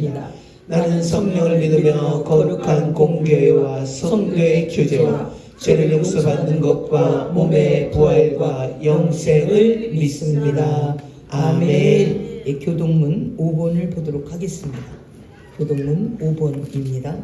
믿습니다. 나는 성령을 믿으며 거룩한 공교회와 성도의 교제와 죄를 용서받는 것과 몸의 부활과 영생을 믿습니다. 아멘. 예, 교동문 5번을 보도록 하겠습니다. 교동문 5번입니다.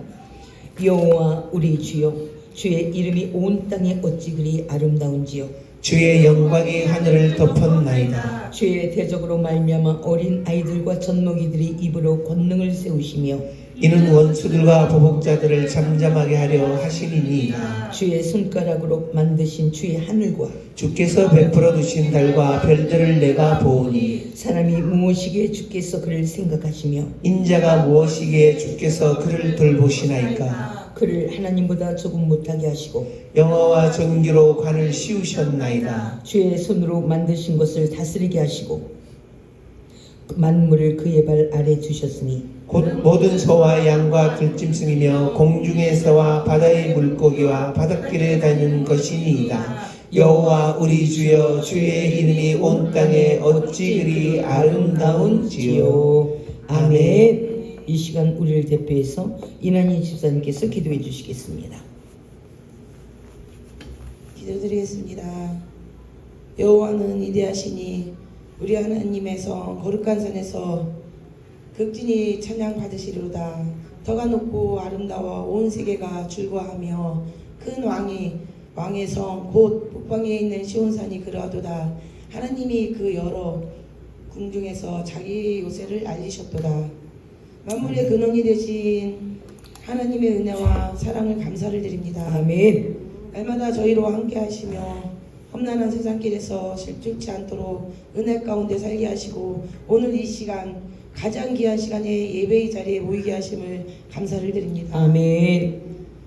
여호와 우리 주여, 주의 이름이 온 땅에 어찌 그리 아름다운지요. 주의 영광이 하늘을 덮었나이다. 주의 대적으로 말미암아 어린 아이들과 젖먹이들이 입으로 권능을 세우시며 이는 원수들과 보복자들을 잠잠하게 하려 하시니이다. 주의 손가락으로 만드신 주의 하늘과 주께서 베풀어 두신 달과 별들을 내가 보오니 사람이 무엇이기에 주께서 그를 생각하시며 인자가 무엇이기에 주께서 그를 돌보시나이까. 그를 하나님보다 조금 못하게 하시고 영화와 전기로 관을 씌우셨나이다. 주의 손으로 만드신 것을 다스리게 하시고 만물을 그의 발 아래 두셨으니 곧 모든 소와 양과 들짐승이며 공중의 새와 바다의 물고기와 바닷길에 다니는 것이니이다. 여호와 우리 주여, 주의 이름이 온 땅에 어찌 그리 아름다운지요. 아멘. 이 시간 우리를 대표해서 이난희 집사님께서 기도해 주시겠습니다. 기도드리겠습니다. 여호와는 위대하시니 우리 하나님에서 거룩한 산에서 극진히 찬양 받으시리로다. 더가 높고 아름다워 온 세계가 즐거워하며 큰 왕의 성 곧 북방에 있는 시온산이 그러하도다. 하나님이 그 여러 궁중에서 자기 요새를 알리셨도다. 만물의 근원이 되신 하나님의 은혜와 사랑을 감사를 드립니다. 아멘. 날마다 저희로 함께 하시며 험난한 세상길에서 실족치 않도록 은혜 가운데 살게 하시고 오늘 이 시간 가장 귀한 시간에 예배의 자리에 모이게 하심을 감사를 드립니다. 아멘.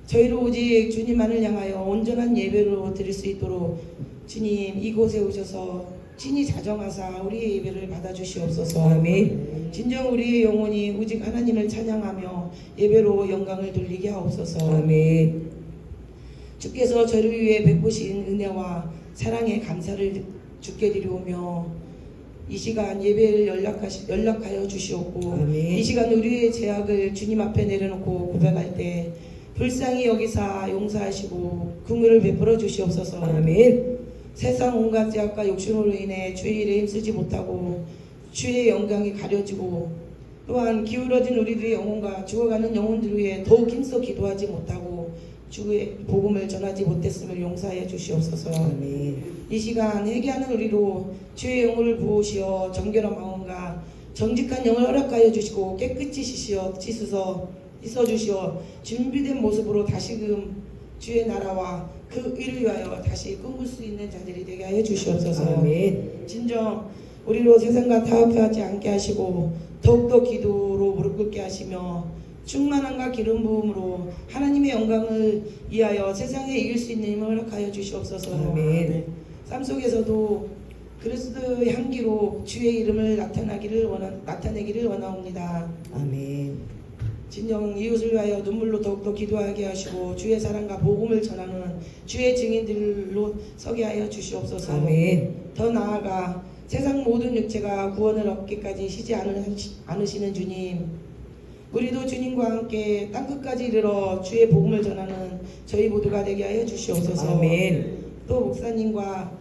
저희로 오직 주님만을 향하여 온전한 예배로 드릴 수 있도록 주님 이곳에 오셔서 친히 자정하사 우리의 예배를 받아주시옵소서. 아멘. 진정 우리의 영혼이 오직 하나님을 찬양하며 예배로 영광을 돌리게 하옵소서. 아멘. 주께서 저를 위해 베푸신 은혜와 사랑에 감사를 주께 드리오며 이 시간 예배를 연락하여 주시옵고 아멘. 이 시간 우리의 죄악을 주님 앞에 내려놓고 고백할 때 불쌍히 여기사 용서하시고 긍휼을 베풀어 주시옵소서. 아멘. 세상 온갖 죄악과 욕심으로 인해 주의 일에 힘쓰지 못하고 주의 영광이 가려지고 또한 기울어진 우리들의 영혼과 죽어가는 영혼들 위해 더욱 힘써 기도하지 못하고 주의 복음을 전하지 못했음을 용서하여 주시옵소서. 아멘. 이 시간 회개하는 우리로 주의 영혼을 부으시어 정결한 마음과 정직한 영을 허락하여 주시고 깨끗이 씻어주시어 준비된 모습으로 다시금 주의 나라와 그 일을 위하여 다시 꿈꿀 수 있는 자들이 되게 하여 주시옵소서. 아멘. 진정 우리로 세상과 타협하지 않게 하시고 더욱더 기도로 무릎 꿇게 하시며 충만함과 기름 부음으로 하나님의 영광을 위하여 세상에 이길 수 있는 힘을 허락하여 주시옵소서. 아멘. 삶 속에서도 그리스도의 향기로 주의 이름을 나타내기를 원하옵니다. 아멘. 진정 이웃을 위하여 눈물로 더욱더 기도하게 하시고 주의 사랑과 복음을 전하는 주의 증인들로 서게 하여 주시옵소서. 아멘. 더 나아가 세상 모든 육체가 구원을 얻기까지 쉬지 않으시는 주님, 우리도 주님과 함께 땅끝까지 이르러 주의 복음을 전하는 저희 모두가 되게 하여 주시옵소서. 아멘. 또 목사님과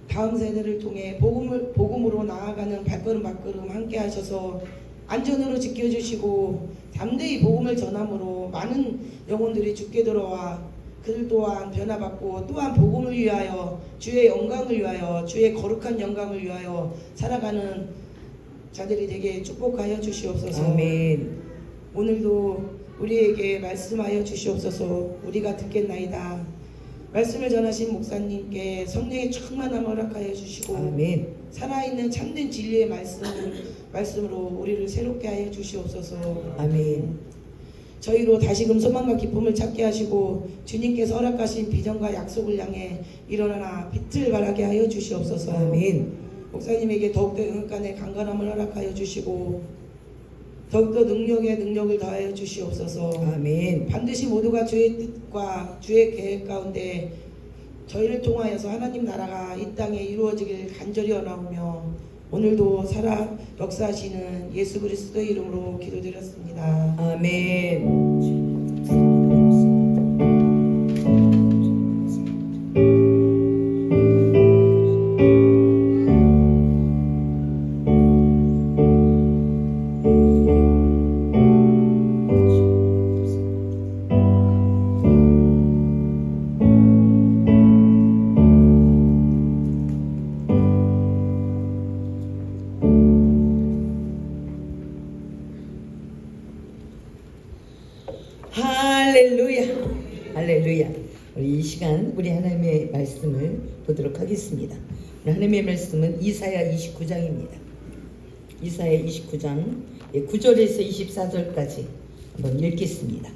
다음 세대를 통해 복음으로 나아가는 발걸음 함께 하셔서 안전으로 지켜주시고 담대히 복음을 전함으로 많은 영혼들이 죽게 들어와 그들 또한 변화받고 또한 복음을 위하여 주의 영광을 위하여 주의 거룩한 영광을 위하여 살아가는 자들이 되게 축복하여 주시옵소서. 아멘. 오늘도 우리에게 말씀하여 주시옵소서. 우리가 듣겠나이다. 말씀을 전하신 목사님께 성령의 충만함을 허락하여 주시고 아멘. 살아있는 참된 진리의 말씀으로 우리를 새롭게 하여 주시옵소서. 아멘. 저희로 다시금 소망과 기쁨을 찾게 하시고 주님께서 허락하신 비전과 약속을 향해 일어나나 빛을 발하게 하여 주시옵소서. 아멘. 목사님에게 더욱더 영육간의 강건함을 허락하여 주시고 더욱더 능력을 더하여 주시옵소서. 아멘. 반드시 모두가 주의 뜻과 주의 계획 가운데 저희를 통하여서 하나님 나라가 이 땅에 이루어지길 간절히 원하오며 오늘도 살아 역사하시는 예수 그리스도의 이름으로 기도드렸습니다. 아멘. 할렐루야. 할렐루야. 우리 이 시간 우리 하나님의 말씀을 보도록 하겠습니다. 오늘 하나님의 말씀은 이사야 29장입니다. 이사야 29장 9절에서 24절까지 한번 읽겠습니다.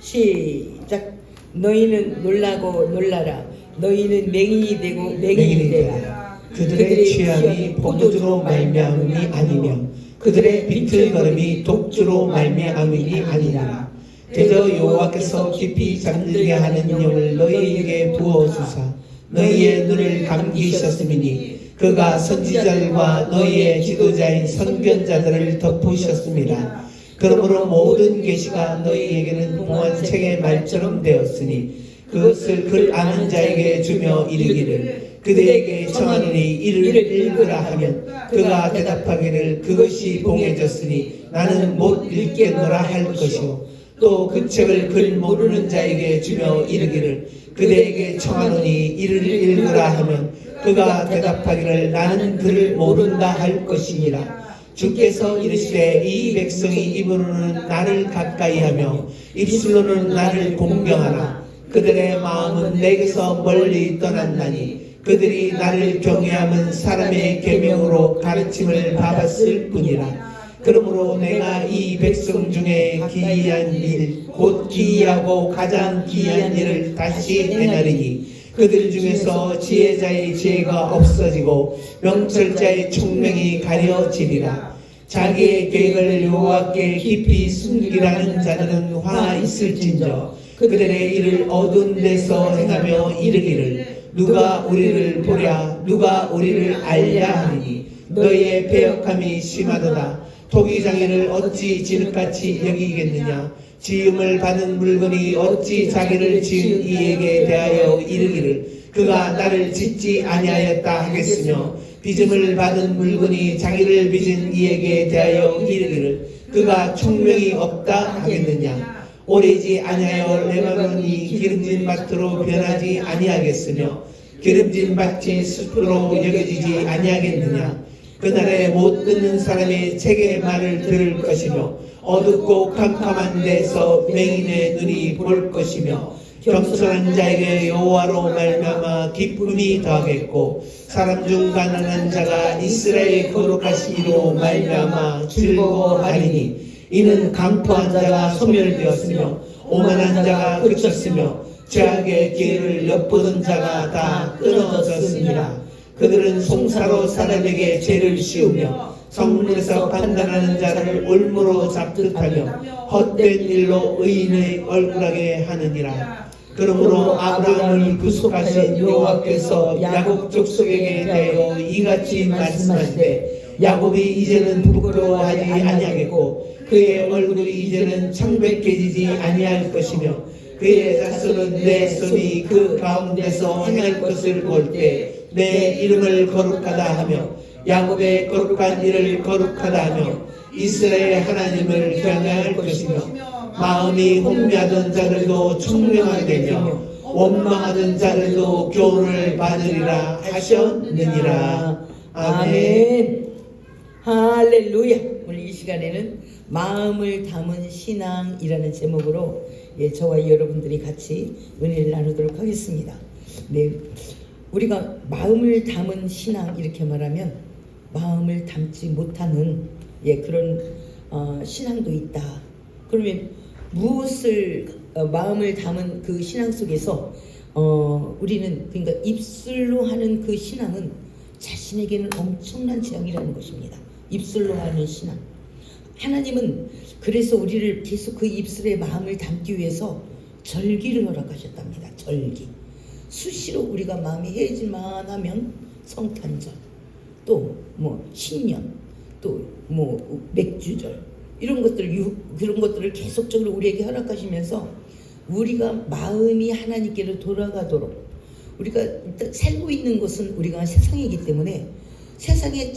시작. 너희는 놀라고 놀라라. 너희는 맹인이 되고 맹인이 되라. 그들의 취함이 포도주로 말미암음이 아니며 그들의 비틀거림이 독주로 말미암음이 아니라. 대저 여호와께서 깊이 잠들게 하는 영을 너희에게 부어주사 너희의 눈을 감기셨음이니 그가 선지자들과 너희의 지도자인 선견자들을 덮으셨습니다. 그러므로 모든 계시가 너희에게는 봉한 책의 말처럼 되었으니 그것을 글 아는 자에게 주며 이르기를 그대에게 청하노니 이를 읽으라 하면 그가 대답하기를 그것이 봉해졌으니 나는 못 읽겠노라 할 것이요 또 그 책을 글 모르는 자에게 주며 이르기를 그대에게 청하노니 이를 읽으라 하면 그가 대답하기를 나는 글을 모른다 할 것이니라. 주께서 이르시되 이 백성이 입으로는 나를 가까이하며 입술로는 나를 공경하나 그들의 마음은 내게서 멀리 떠났나니 그들이 나를 경외함은 사람의 계명으로 가르침을 받았을 뿐이라. 그러므로 내가 이 백성 중에 기이한 일, 곧 기이하고 가장 기이한 일을 다시 행하리니 그들 중에서 지혜자의 지혜가 없어지고 명철자의 총명이 가려지리라. 자기의 계획을 여호와께 깊이 숨기라는 자들은 화 있을진저 그들의 일을 어두운 데서 행하며 이르기를 누가 우리를 보랴 누가 우리를 알랴 하니 너희의 배역함이 심하도다. 토기장애를 어찌 진흙같이 여기겠느냐. 지음을 받은 물건이 어찌 자기를 지은 이에게 대하여 이르기를 그가 나를 짓지 아니하였다 하겠으며 빚음을 받은 물건이 자기를 빚은 이에게 대하여 이르기를 그가 총명이 없다 하겠느냐. 오래지 아니하여 레바논이 기름진 밭으로 변하지 아니하겠으며 기름진 밭이 숲으로 여겨지지 아니하겠느냐. 그날에 못 듣는 사람이 책의 말을 들을 것이며 어둡고 캄캄한 데서 맹인의 눈이 볼 것이며 겸손한 자에게 여호와로 말미암아 기쁨이 더하겠고 사람 중 가난한 자가 이스라엘 거룩하시기로 말미암아 즐거워하리니 이는 강포한 자가 소멸되었으며 오만한 자가 그쳤으며 죄악의 기회를 엿보던 자가 다 끊어졌습니다. 그들은 송사로 사람에게 죄를 씌우며 성문에서 판단하는 자를 올무로 잡듯하며 헛된 일로 의인의 얼굴하게 하느니라. 그러므로 아브라함을 구속하신 여호와께서 야곱 족속에게 대하여 이같이 말씀하시되 야곱이 이제는 부끄러워하지 아니하겠고 그의 얼굴이 이제는 창백해지지 아니할 것이며 그의 자손은 내 손이 그 가운데서 행할 것을 볼 때 내 이름을 거룩하다 하며 야곱의 거룩한 일을 거룩하다 하며 이스라엘 하나님을 경외할 것이며 마음이 혼미하던 자들도 총명하게 되며 원망하던 자들도 교훈을 받으리라 하셨느니라. 아멘. 할렐루야. 오늘 이 시간에는 마음을 담은 신앙이라는 제목으로 저와 여러분들이 같이 은혜를 나누도록 하겠습니다. 네, 우리가 마음을 담은 신앙 이렇게 말하면 마음을 담지 못하는 그런 신앙도 있다. 그러면 무엇을 마음을 담은 그 신앙 속에서 우리는 그러니까 입술로 하는 그 신앙은 자신에게는 엄청난 재앙이라는 것입니다. 입술로 하는 신앙. 하나님은 그래서 우리를 계속 그 입술에 마음을 담기 위해서 절기를 허락하셨답니다. 절기. 수시로 우리가 마음이 해질만 하면 성탄절, 또 뭐 신년, 또 뭐 맥주절 이런 그런 것들을 계속적으로 우리에게 허락하시면서 우리가 마음이 하나님께로 돌아가도록 우리가 일단 살고 있는 것은 우리가 세상이기 때문에 세상에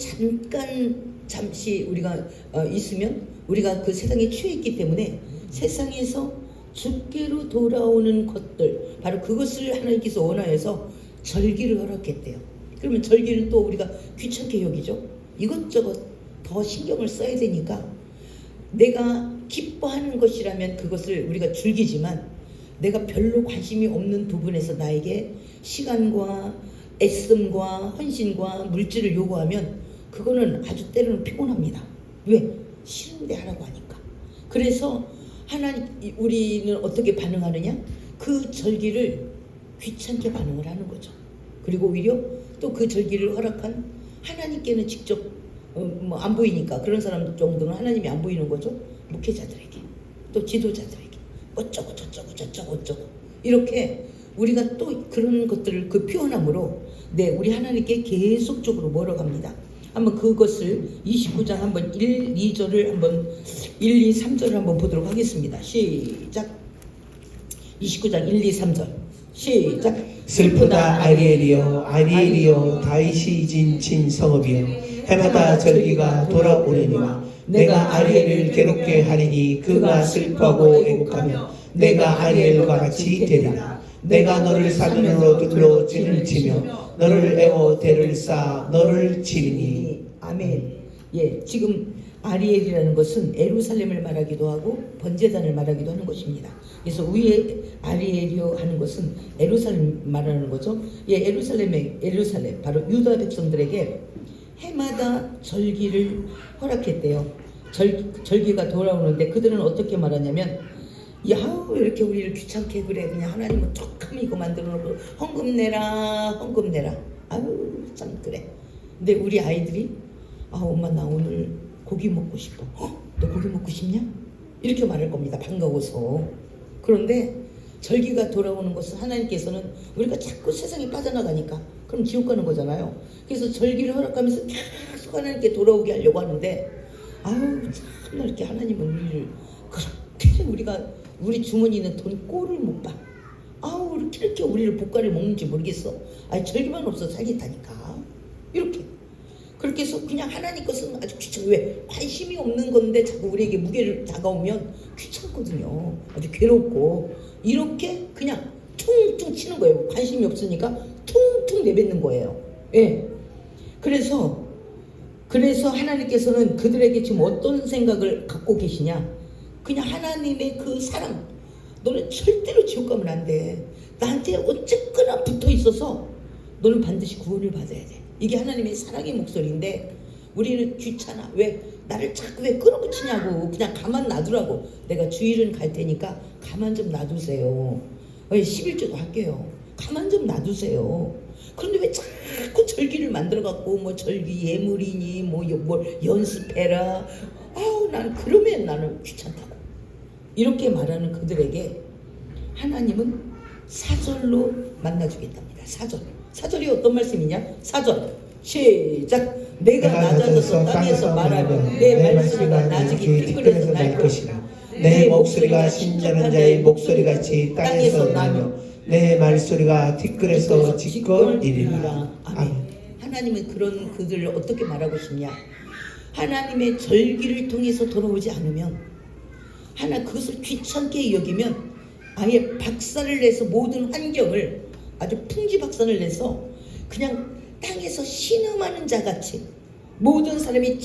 잠시 우리가 있으면 우리가 그 세상에 취해 있기 때문에 세상에서 주께로 돌아오는 것들 바로 그것을 하나님께서 원하여서 절기를 허락했대요. 그러면 절기는 또 우리가 귀찮게 여기죠. 이것저것 더 신경을 써야 되니까 내가 기뻐하는 것이라면 그것을 우리가 즐기지만 내가 별로 관심이 없는 부분에서 나에게 시간과 애씀과 헌신과 물질을 요구하면 그거는 아주 때로는 피곤합니다. 왜? 싫은데 하라고 하니까. 그래서 우리는 어떻게 반응하느냐? 그 절기를 귀찮게 반응을 하는 거죠. 그리고 오히려 또 그 절기를 허락한 하나님께는 직접 안 보이니까 그런 사람 정도는 하나님이 안 보이는 거죠. 목회자들에게 또 지도자들에게 어쩌고 저쩌고 이렇게 우리가 또 그런 것들을 그 표현함으로 우리 하나님께 계속적으로 몰아갑니다. 한번 그것을 29장 한번 1, 2절을 한번 1, 2, 3절을 한번 보도록 하겠습니다. 시작. 29장 1, 2, 3절 시작. 슬프다 아리엘이여 다윗이 진 성읍이여 해마다 절기가 돌아오려니와 내가 아리엘을 괴롭게 하리니 그가 슬퍼하고 애곡하며 내가 아리엘과 같이 되리라. 내가 너를 사면으로 둘러 찌를 치며 너를 애워 대를 쌓아 너를 치리니. 아멘. 예, 지금 아리엘이라는 것은 에루살렘을 말하기도 하고 번제단을 말하기도 하는 것입니다. 그래서 위에 아리엘이요 하는 것은 에루살렘 말하는 거죠. 예, 에루살렘 바로 유다 백성들에게 해마다 절기를 허락했대요. 절기가 돌아오는데 그들은 어떻게 말하냐면 야, 왜 이렇게 우리를 귀찮게 그래. 그냥 하나님은 툭하면 이거 만들어 놓고 헌금 내라. 아유 참 그래. 근데 우리 아이들이 엄마 나 오늘 고기 먹고 싶어. 너 고기 먹고 싶냐? 이렇게 말할 겁니다. 반가워서. 그런데 절기가 돌아오는 것은 하나님께서는 우리가 자꾸 세상에 빠져나가니까 그럼 지옥 가는 거잖아요. 그래서 절기를 허락하면서 계속 하나님께 돌아오게 하려고 하는데 아유 참나 이렇게 하나님은 우리를 그렇게 우리 주머니는 돈 꼴을 못 봐. 아우 이렇게 우리를 볶아를 먹는지 모르겠어. 아니 절기만 없어 살겠다니까. 이렇게 그렇게 해서 그냥 하나님 것은 아주 귀찮고 왜 관심이 없는 건데 자꾸 우리에게 무게를 다가오면 귀찮거든요. 아주 괴롭고 이렇게 그냥 퉁퉁 치는 거예요. 관심이 없으니까 퉁퉁 내뱉는 거예요. 예. 그래서 하나님께서는 그들에게 지금 어떤 생각을 갖고 계시냐? 그냥 하나님의 그 사랑. 너는 절대로 지옥 가면 안 돼. 나한테 어쨌거나 붙어 있어서 너는 반드시 구원을 받아야 돼. 이게 하나님의 사랑의 목소리인데 우리는 귀찮아. 왜? 나를 자꾸 왜 끌어붙이냐고. 그냥 가만 놔두라고. 내가 주일은 갈 테니까 가만 좀 놔두세요. 11조도 할게요. 가만 좀 놔두세요. 그런데 왜 자꾸 절기를 만들어갖고 뭐 절기 예물이니 뭐 연습해라. 그러면 나는 귀찮다고. 이렇게 말하는 그들에게 하나님은 사절로 만나주겠답니다. 사절이 어떤 말씀이냐? 4절 시작. 내가 낮아져서 땅에서 말하면 내 말소리가 나직이 티끌에서 날 것이라. 내 목소리가 신전한 자의 목소리같이 땅에서 나며 내 말소리가 티끌에서 짓거리리라. 아멘. 하나님은 그런 그들을 어떻게 말하고 싶냐? 하나님의 절기를 통해서 돌아오지 않으면 그것을 귀찮게 여기면 아예 박살을 내서 모든 환경을 아주 풍지박산을 내서 그냥 땅에서 신음하는 자같이 모든 사람이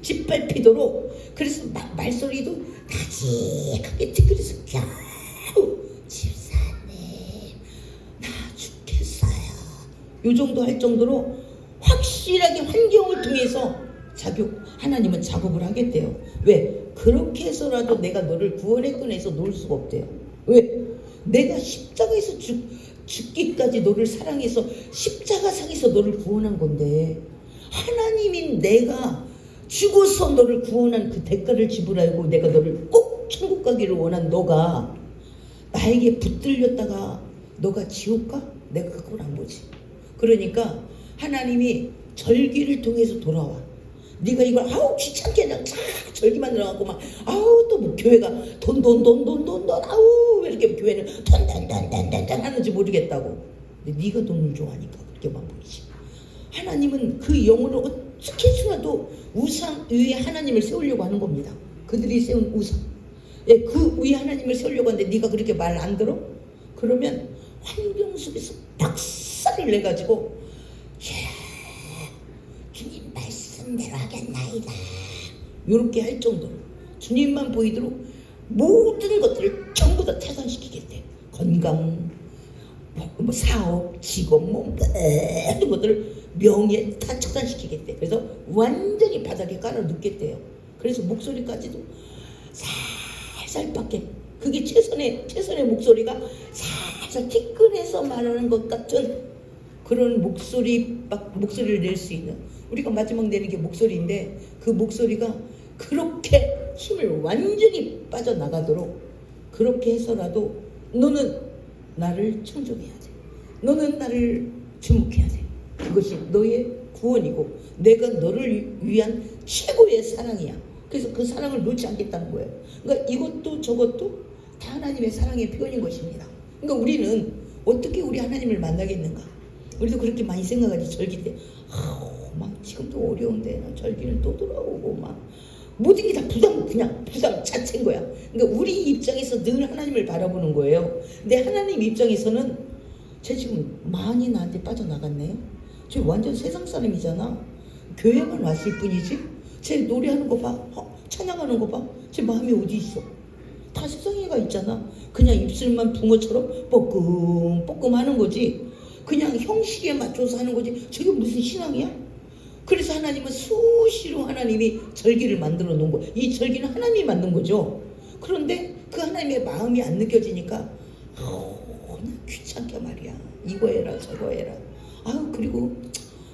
짓밟히도록 그래서 말소리도 나직하게 티끌에서 겨우 집사님 나 죽겠어요. 요 정도 할 정도로 확실하게 환경을 통해서 하나님은 작업을 하겠대요. 왜? 그렇게 해서라도 내가 너를 구원에 꺼내서 놓을 수가 없대요. 왜? 내가 십자가에서 죽기까지 너를 사랑해서 십자가상에서 너를 구원한 건데 하나님인 내가 죽어서 너를 구원한 그 대가를 지불하고 내가 너를 꼭 천국 가기를 원한 너가 나에게 붙들렸다가 너가 지옥 가? 내가 그걸 안 보지. 그러니까 하나님이 절기를 통해서 돌아와. 네가 이걸 아우 귀찮게 그냥 쫙 절기만 들어가고 막 아우 또 뭐 교회가 돈 아우 왜 이렇게 교회는 돈 하는지 모르겠다고. 근데 네가 돈을 좋아하니까 그렇게만 보이지. 하나님은 그 영혼을 어떻게 해서라도 우상 위에 하나님을 세우려고 하는 겁니다. 그들이 세운 우상. 예, 그 위에 하나님을 세우려고 하는데 네가 그렇게 말 안 들어? 그러면 환경 속에서 박살을 내가지고 주님 말씀대로 하겠나이다 이렇게 할 정도로 주님만 보이도록 모든 것들을 전부 다 타산시키겠대. 건강, 뭐 사업, 직업, 뭐 모든 것들을 명예 다 차단시키겠대. 그래서 완전히 바닥에 깔아 눕겠대요. 그래서 목소리까지도 살살밖에, 그게 최선의 목소리가 살살 티끌해서 말하는 것 같은 그런 목소리를 낼 수 있는, 우리가 마지막 내는 게 목소리인데 그 목소리가 그렇게 힘을 완전히 빠져나가도록 그렇게 해서라도 너는 나를 청종해야 돼. 너는 나를 주목해야 돼. 그것이 너의 구원이고 내가 너를 위한 최고의 사랑이야. 그래서 그 사랑을 놓지 않겠다는 거예요. 그러니까 이것도 저것도 다 하나님의 사랑의 표현인 것입니다. 그러니까 우리는 어떻게 우리 하나님을 만나겠는가? 우리도 그렇게 많이 생각하지. 절기 때 막 지금도 어려운데 절기는 또 돌아오고 막 모든 게 다 부담 자체인 거야. 그러니까 우리 입장에서 늘 하나님을 바라보는 거예요. 근데 하나님 입장에서는 쟤 지금 많이 나한테 빠져나갔네. 쟤 완전 세상 사람이잖아. 교회만 왔을 뿐이지. 쟤 노래하는 거 봐. 찬양하는 거 봐. 쟤 마음이 어디 있어. 다 세상에가 있잖아. 그냥 입술만 붕어처럼 뻐끔뻐끔 하는 거지. 그냥 형식에 맞춰서 하는 거지. 저게 무슨 신앙이야? 그래서 하나님은 수시로 하나님이 절기를 만들어 놓은 거예요. 이 절기는 하나님이 만든 거죠. 그런데 그 하나님의 마음이 안 느껴지니까 귀찮게 말이야. 이거 해라 저거 해라. 그리고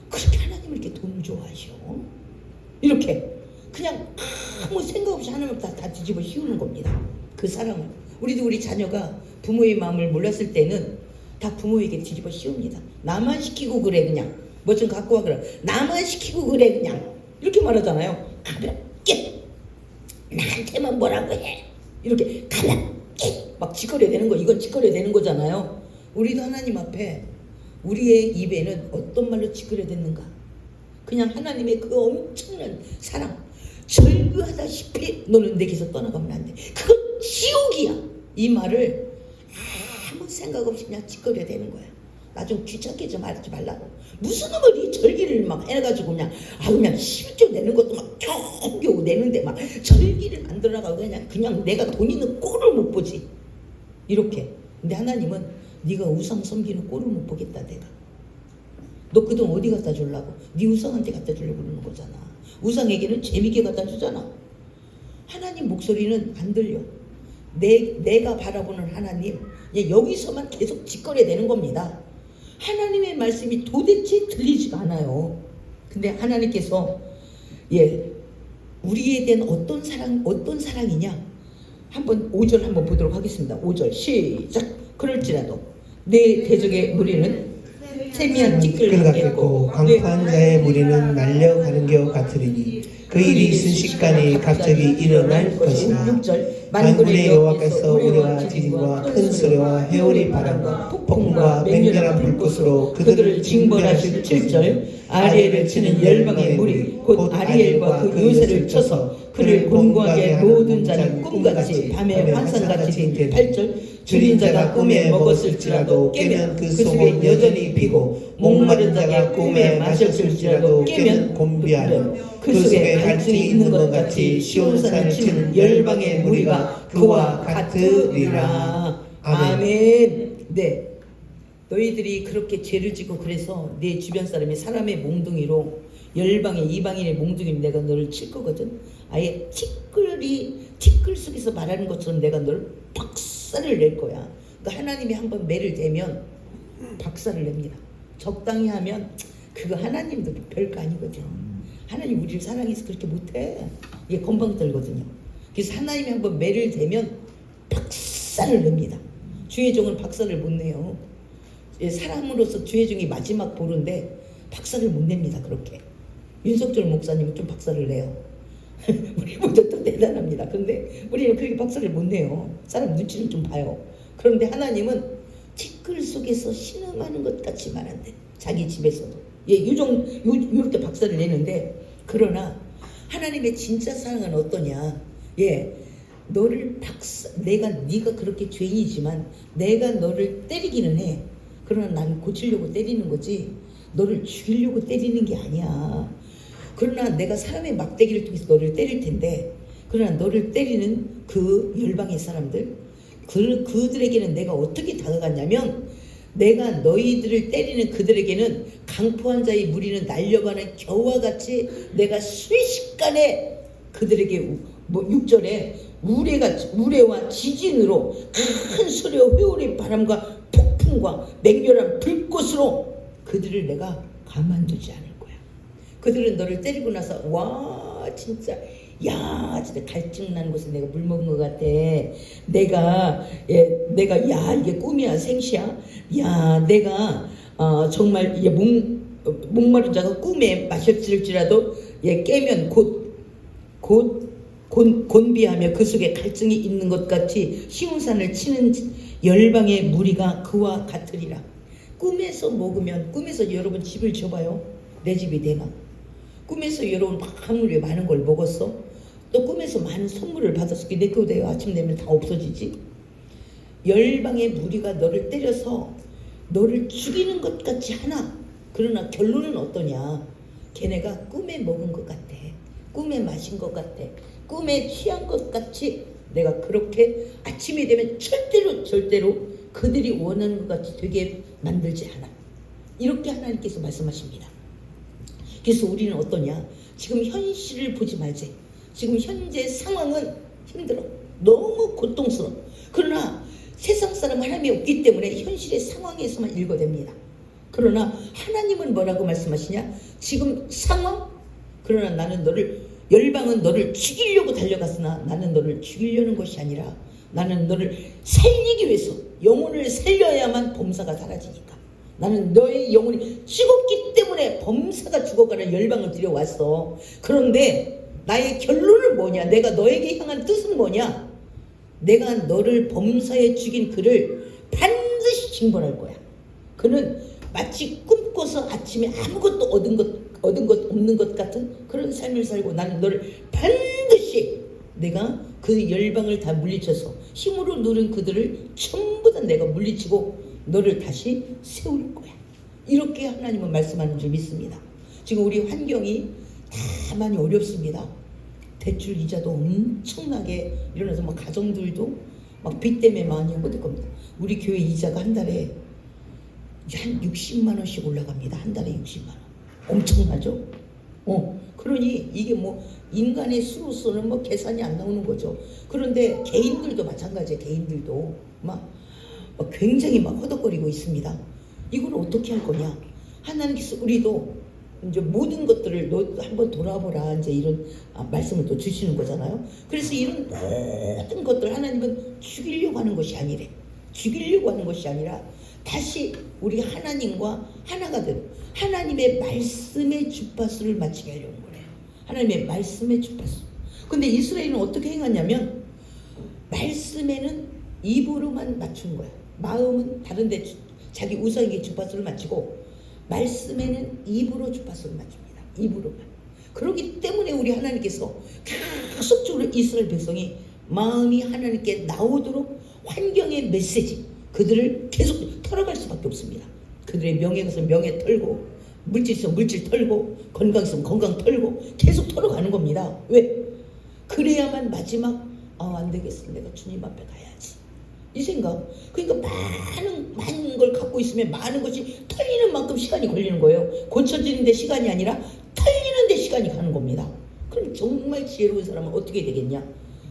그렇게 하나님을 이렇게 돈 좋아하셔. 이렇게 그냥 아무 생각 없이 하나님을 다 뒤집어 씌우는 겁니다. 그 사랑을. 우리도 우리 자녀가 부모의 마음을 몰랐을 때는 다 부모에게 뒤집어 씌웁니다. 나만 시키고 그래 그냥. 뭐 좀 갖고 와 그래. 나만 시키고 그래 그냥. 이렇게 말하잖아요. 가볍게 나한테만 뭐라고 해. 이렇게 가볍게 막 짓거려야 되는 거. 이건 짓거려야 되는 거잖아요. 우리도 하나님 앞에 우리의 입에는 어떤 말로 짓거려야 되는가. 그냥 하나님의 그 엄청난 사랑, 절규하다시피 너는 내게서 떠나가면 안 돼. 그건 지옥이야. 이 말을 아무 생각 없이 그냥 짓거려야 되는 거야. 나 좀 귀찮게 좀 하지 말라고. 무슨 놈을 이 절기를 막 해가지고 그냥 11조 내는 것도 막 겨우 내는데 막 절기를 만들어나가고 그냥 내가 돈 있는 꼴을 못 보지. 이렇게. 근데 하나님은 네가 우상 섬기는 꼴을 못 보겠다 내가. 너 그 돈 어디 갖다 주려고? 네 우상한테 갖다 주려고 그러는 거잖아. 우상에게는 재밌게 갖다 주잖아. 하나님 목소리는 안 들려. 내가 바라보는 하나님, 여기서만 계속 짓거려야 되는 겁니다. 하나님의 말씀이 도대체 들리지가 않아요. 근데 하나님께서 우리에 대한 어떤 사랑이냐? 한번 5절 한번 보도록 하겠습니다. 5절 시작. 그럴지라도 내 대적의 무리는 세미한 티끌 같겠고 강포한 자의 무리는 날려가는 것 같으리니 그 일이 순식간에 갑자기 일어날 것이다. 6절 만군의 여호와께서 우리와 지진과 큰 소리와 회오리 바람과 폭풍과 맹렬한 불꽃으로 그들을 징벌하실. 7절 아리엘을 치는 열방의 무리 곧 아리엘과 그 요새를 쳐서 그를 곤고하게 모든 자는 꿈같이 밤에 환상같이 된. 8절 줄인 자가 꿈에 먹었을지라도 깨면 그 속은 여전히 비고 목마른 자가 꿈에 마셨을지라도 깨면 곤비하며 그 속에 갈증이 있는 것 같이 시온산을 치는 열방의 무리가 그와 같으리라. 아멘. 네, 너희들이 그렇게 죄를 짓고 그래서 내 주변 사람이 사람의 몽둥이로 열방의 이방인의 몽둥이로 내가 너를 칠 거거든. 아예 티끌 속에서 말하는 것처럼 내가 너를 박살을 낼 거야. 그러니까 하나님이 한번 매를 대면 박살을 냅니다. 적당히 하면 그거 하나님도 별거 아니거든. 하나님 우리를 사랑해서 그렇게 못해. 이게 건방 떨거든요. 그래서 하나님이 한번 매를 대면 박살을 냅니다. 주의 종은 박살을 못 내요. 사람으로서 주의 종이 마지막 보루인데 박살을 못 냅니다. 그렇게. 윤석열 목사님은 좀 박살을 내요. 우리보다 더 대단합니다. 그런데 우리는 그렇게 박살을 못 내요. 사람 눈치를 좀 봐요. 그런데 하나님은 티끌 속에서 신음하는 것 같이 말한대. 자기 집에서도. 이렇게 박살을 내는데, 그러나 하나님의 진짜 사랑은 어떠냐? 네가 그렇게 죄인이지만 내가 너를 때리기는 해. 그러나 나는 고치려고 때리는 거지 너를 죽이려고 때리는 게 아니야. 그러나 내가 사람의 막대기를 통해서 너를 때릴 텐데, 그러나 너를 때리는 그 열방의 사람들, 그들에게는 내가 어떻게 다가갔냐면, 내가 너희들을 때리는 그들에게는 강포한 자의 무리는 날려가는 겨와 같이 내가 순식간에 그들에게 6절에 우레와 지진으로 큰 소리와 회오리 바람과 폭풍과 맹렬한 불꽃으로 그들을 내가 가만두지 않을 거야. 그들은 너를 때리고 나서 와 진짜 갈증난 곳에 내가 물 먹은 것 같아. 내가 이게 꿈이야 생시야. 내가 정말 목마른 자가 꿈에 마셨을지라도 깨면 곧 곤비하며 그 속에 갈증이 있는 것 같이 시온산을 치는 열방의 무리가 그와 같으리라. 꿈에서 먹으면, 꿈에서 여러분 집을 줘봐요. 내 집이 되나? 꿈에서 여러분 하늘에 많은 걸 먹었어? 또 꿈에서 많은 선물을 받았을 때 내 거 돼요. 아침 되면 다 없어지지? 열방의 무리가 너를 때려서 너를 죽이는 것 같이 하나. 그러나 결론은 어떠냐? 걔네가 꿈에 먹은 것 같아. 꿈에 마신 것 같아. 꿈에 취한 것 같이 내가 그렇게 아침이 되면 절대로 그들이 원하는 것 같이 되게 만들지 않아. 이렇게 하나님께서 말씀하십니다. 그래서 우리는 어떠냐? 지금 현실을 보지 말지. 지금 현재 상황은 힘들어. 너무 고통스러워. 그러나 세상 사람 하나님이 없기 때문에 현실의 상황에서만 읽어댑니다. 그러나 하나님은 뭐라고 말씀하시냐? 지금 상황? 그러나 나는 열방은 너를 죽이려고 달려갔으나 나는 너를 죽이려는 것이 아니라 나는 너를 살리기 위해서, 영혼을 살려야만 범사가 사라지니까. 나는 너의 영혼이 죽었기 때문에 범사가 죽어가는 열방을 들여왔어. 그런데 나의 결론은 뭐냐? 내가 너에게 향한 뜻은 뭐냐? 내가 너를 범사에 죽인 그를 반드시 징벌할 거야. 그는 마치 꿈꿔서 아침에 아무것도 얻은 것 없는 것 같은 그런 삶을 살고, 나는 너를 반드시 내가 그 열방을 다 물리쳐서 힘으로 누른 그들을 전부 다 내가 물리치고 너를 다시 세울 거야. 이렇게 하나님은 말씀하는 줄 믿습니다. 지금 우리 환경이 다 많이 어렵습니다. 대출 이자도 엄청나게 일어나서 가정들도 빚 때문에 많이 힘들 겁니다. 우리 교회 이자가 한 달에 한 60만 원씩 올라갑니다. 한 달에 60만 원. 엄청나죠? 그러니 이게 인간의 수로서는 계산이 안 나오는 거죠. 그런데 개인들도 마찬가지예요. 개인들도 굉장히 허덕거리고 있습니다. 이걸 어떻게 할 거냐? 하나님께서 우리도 이제 모든 것들을 너 한번 돌아보라 이제 이런 말씀을 또 주시는 거잖아요. 그래서 이런 모든 것들 하나님은 죽이려고 하는 것이 아니래. 죽이려고 하는 것이 아니라 다시 우리 하나님과 하나가 되는 하나님의 말씀의 주파수를 맞추게 하려는 거래요. 하나님의 말씀의 주파수. 근데 이스라엘은 어떻게 행하냐면 말씀에는 입으로만 맞춘 거야. 마음은 다른 데 자기 우상의 주파수를 맞추고 말씀에는 입으로 주파수를 맞춥니다. 입으로만. 그렇기 때문에 우리 하나님께서 계속적으로 이스라엘 백성이 마음이 하나님께 나오도록 환경의 메시지, 그들을 계속 털어갈 수밖에 없습니다. 그들의 명예가 있으면 명예 털고, 물질 있으면 물질 털고, 건강 있으면 건강 털고 계속 털어가는 겁니다. 왜? 그래야만 마지막 안 되겠어. 내가 주님 앞에 가야지. 이 생각. 그러니까 많은 걸 갖고 있으면 많은 것이 털리는 만큼 시간이 걸리는 거예요. 고쳐지는 데 시간이 아니라 털리는 데 시간이 가는 겁니다. 그럼 정말 지혜로운 사람은 어떻게 되겠냐?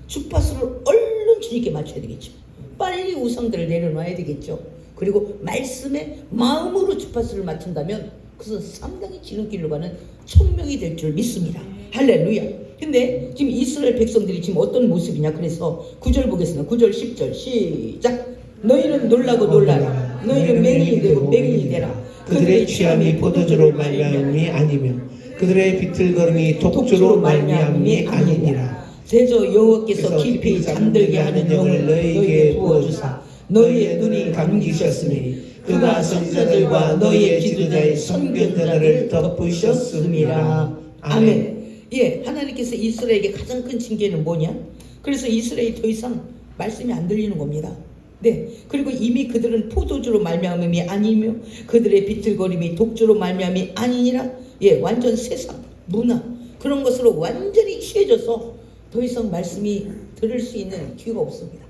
주파수를 얼른 주님께 맞춰야 되겠죠. 빨리 우상들을 내려놔야 되겠죠. 그리고 말씀에 마음으로 주파수를 맞춘다면 그것은 상당히 지름길로 가는 총명이 될 줄 믿습니다. 할렐루야. 근데 지금 이스라엘 백성들이 지금 어떤 모습이냐? 그래서 9절 보겠습니다. 9절 10절 시작. 너희는 놀라고 놀라라. 너희는 맹인이 되고 맹인이 되라. 그들의 취함이 포도주로 말미암음이 아니며 그들의 비틀거림이 독주로 말미암음이 아니니라. 대저 여호와께서 깊이 잠들게 하는 영을 너희에게 부어주사 너희의 눈이 감기셨으니 그가 선지자들과 너희의 지도자의 선견자들을 덮으셨음이라. 아멘. 예, 하나님께서 이스라엘에게 가장 큰 징계는 뭐냐? 그래서 이스라엘이 더 이상 말씀이 안 들리는 겁니다. 네, 그리고 이미 그들은 포도주로 말미암음이 아니며 그들의 비틀거림이 독주로 말미암음이 아니니라. 예, 완전 세상 문화 그런 것으로 완전히 취해져서 더 이상 말씀이 들을 수 있는 기회가 없습니다.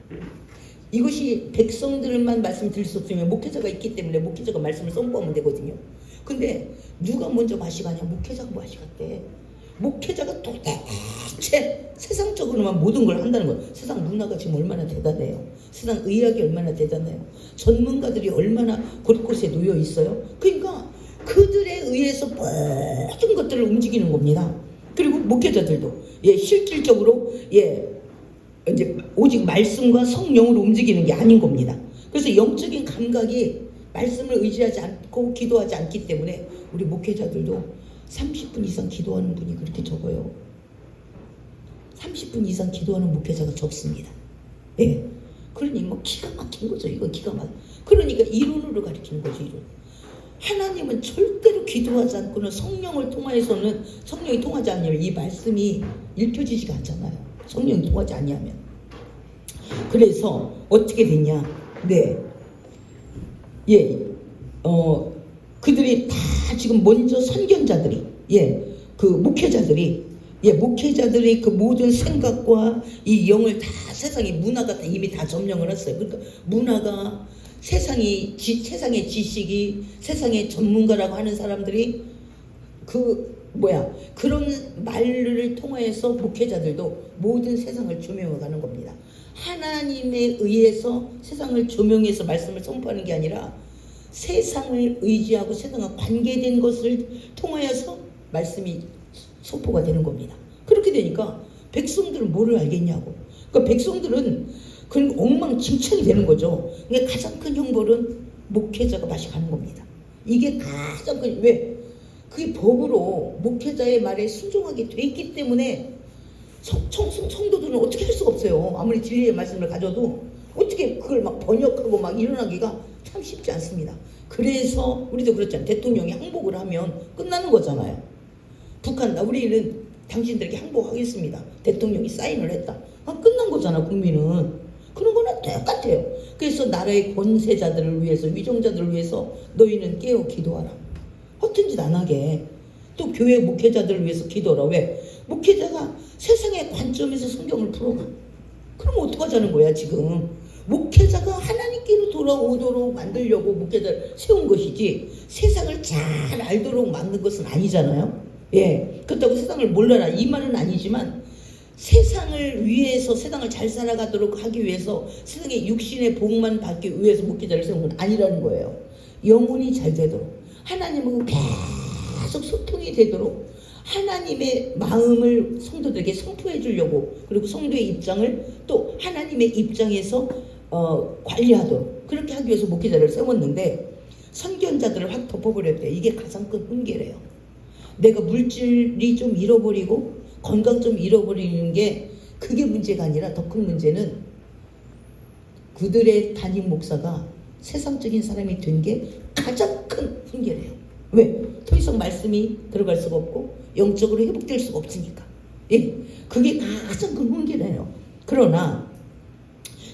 이것이 백성들만 말씀 들을 수 없으면 목회자가 있기 때문에 목회자가 말씀을 선포하면 되거든요. 근데 누가 먼저 마시가냐? 목회자가 마시갔대. 목회자가 도대체 세상적으로만 모든 걸 한다는 거예요. 세상 문화가 지금 얼마나 대단해요. 세상 의학이 얼마나 대단해요. 전문가들이 얼마나 곳곳에 놓여 있어요. 그러니까 그들에 의해서 모든 것들을 움직이는 겁니다. 그리고 목회자들도 예, 실질적으로 예, 이제 오직 말씀과 성령으로 움직이는 게 아닌 겁니다. 그래서 영적인 감각이 말씀을 의지하지 않고 기도하지 않기 때문에 우리 목회자들도 30분 이상 기도하는 분이 그렇게 적어요. 30분 이상 기도하는 목회자가 적습니다. 예. 그러니 뭐 기가 막힌 거죠. 이거 기가 막. 그러니까 이론으로 가르치는 거죠. 이론. 하나님은 절대로 기도하지 않고는 성령을 통하여서는 성령이 통하지 않으면 이 말씀이 읽혀지지가 않잖아요. 성령이 통하지 아니하면. 그래서 어떻게 됐냐? 네. 예. 그들이 다 지금 먼저 선견자들이 그 목회자들이 목회자들이 그 모든 생각과 이 영을 다 세상의 문화가 다 이미 다 점령을 했어요. 그러니까 문화가 세상의 지식이 세상의 전문가라고 하는 사람들이 그런 말을 통하여서 목회자들도 모든 세상을 조명해 가는 겁니다. 하나님에 의해서 세상을 조명해서 말씀을 선포하는 게 아니라 세상을 의지하고 세상과 관계된 것을 통하여서 말씀이 선포가 되는 겁니다. 그렇게 되니까 백성들은 뭐를 알겠냐고. 그러니까 백성들은 그런 엉망진창이 되는 거죠. 그러니까 가장 큰 형벌은 목회자가 마시가는 겁니다. 이게 가장 큰 왜? 그게 법으로 목회자의 말에 순종하게 돼 있기 때문에 성도들은 어떻게 할 수가 없어요. 아무리 진리의 말씀을 가져도 어떻게 그걸 막 번역하고 막 일어나기가 참 쉽지 않습니다. 그래서 우리도 그렇잖아요. 대통령이 항복을 하면 끝나는 거잖아요. 우리는 당신들에게 항복하겠습니다. 대통령이 사인을 했다. 끝난 거잖아. 국민은. 그런 거나 똑같아요. 그래서 나라의 권세자들을 위해서 위정자들을 위해서 너희는 깨어 기도하라. 허튼 짓 안 하게. 또 교회 목회자들을 위해서 기도하라. 왜? 목회자가 세상의 관점에서 성경을 풀어가. 그럼 어떡하자는 거야 지금. 목회자가 하나님께로 돌아오도록 만들려고 목회자를 세운 것이지 세상을 잘 알도록 만든 것은 아니잖아요. 예, 그렇다고 세상을 몰라라 이 말은 아니지만 세상을 위해서 세상을 잘 살아가도록 하기 위해서 세상의 육신의 복만 받기 위해서 목회자를 세운 건 아니라는 거예요. 영혼이 잘 되도록 하나님하고 계속 소통이 되도록 하나님의 마음을 성도들에게 선포해 주려고 그리고 성도의 입장을 또 하나님의 입장에서 관리하도록 그렇게 하기 위해서 목회자를 세웠는데 선견자들을 확 덮어버렸대. 이게 가장 큰 훈계래요. 내가 물질이 좀 잃어버리고 건강 좀 잃어버리는 게 그게 문제가 아니라 더 큰 문제는 그들의 담임 목사가 세상적인 사람이 된 게 가장 큰 훈계래요. 왜? 더 이상 말씀이 들어갈 수가 없고 영적으로 회복될 수가 없으니까. 예, 그게 가장 큰 훈계래요. 그러나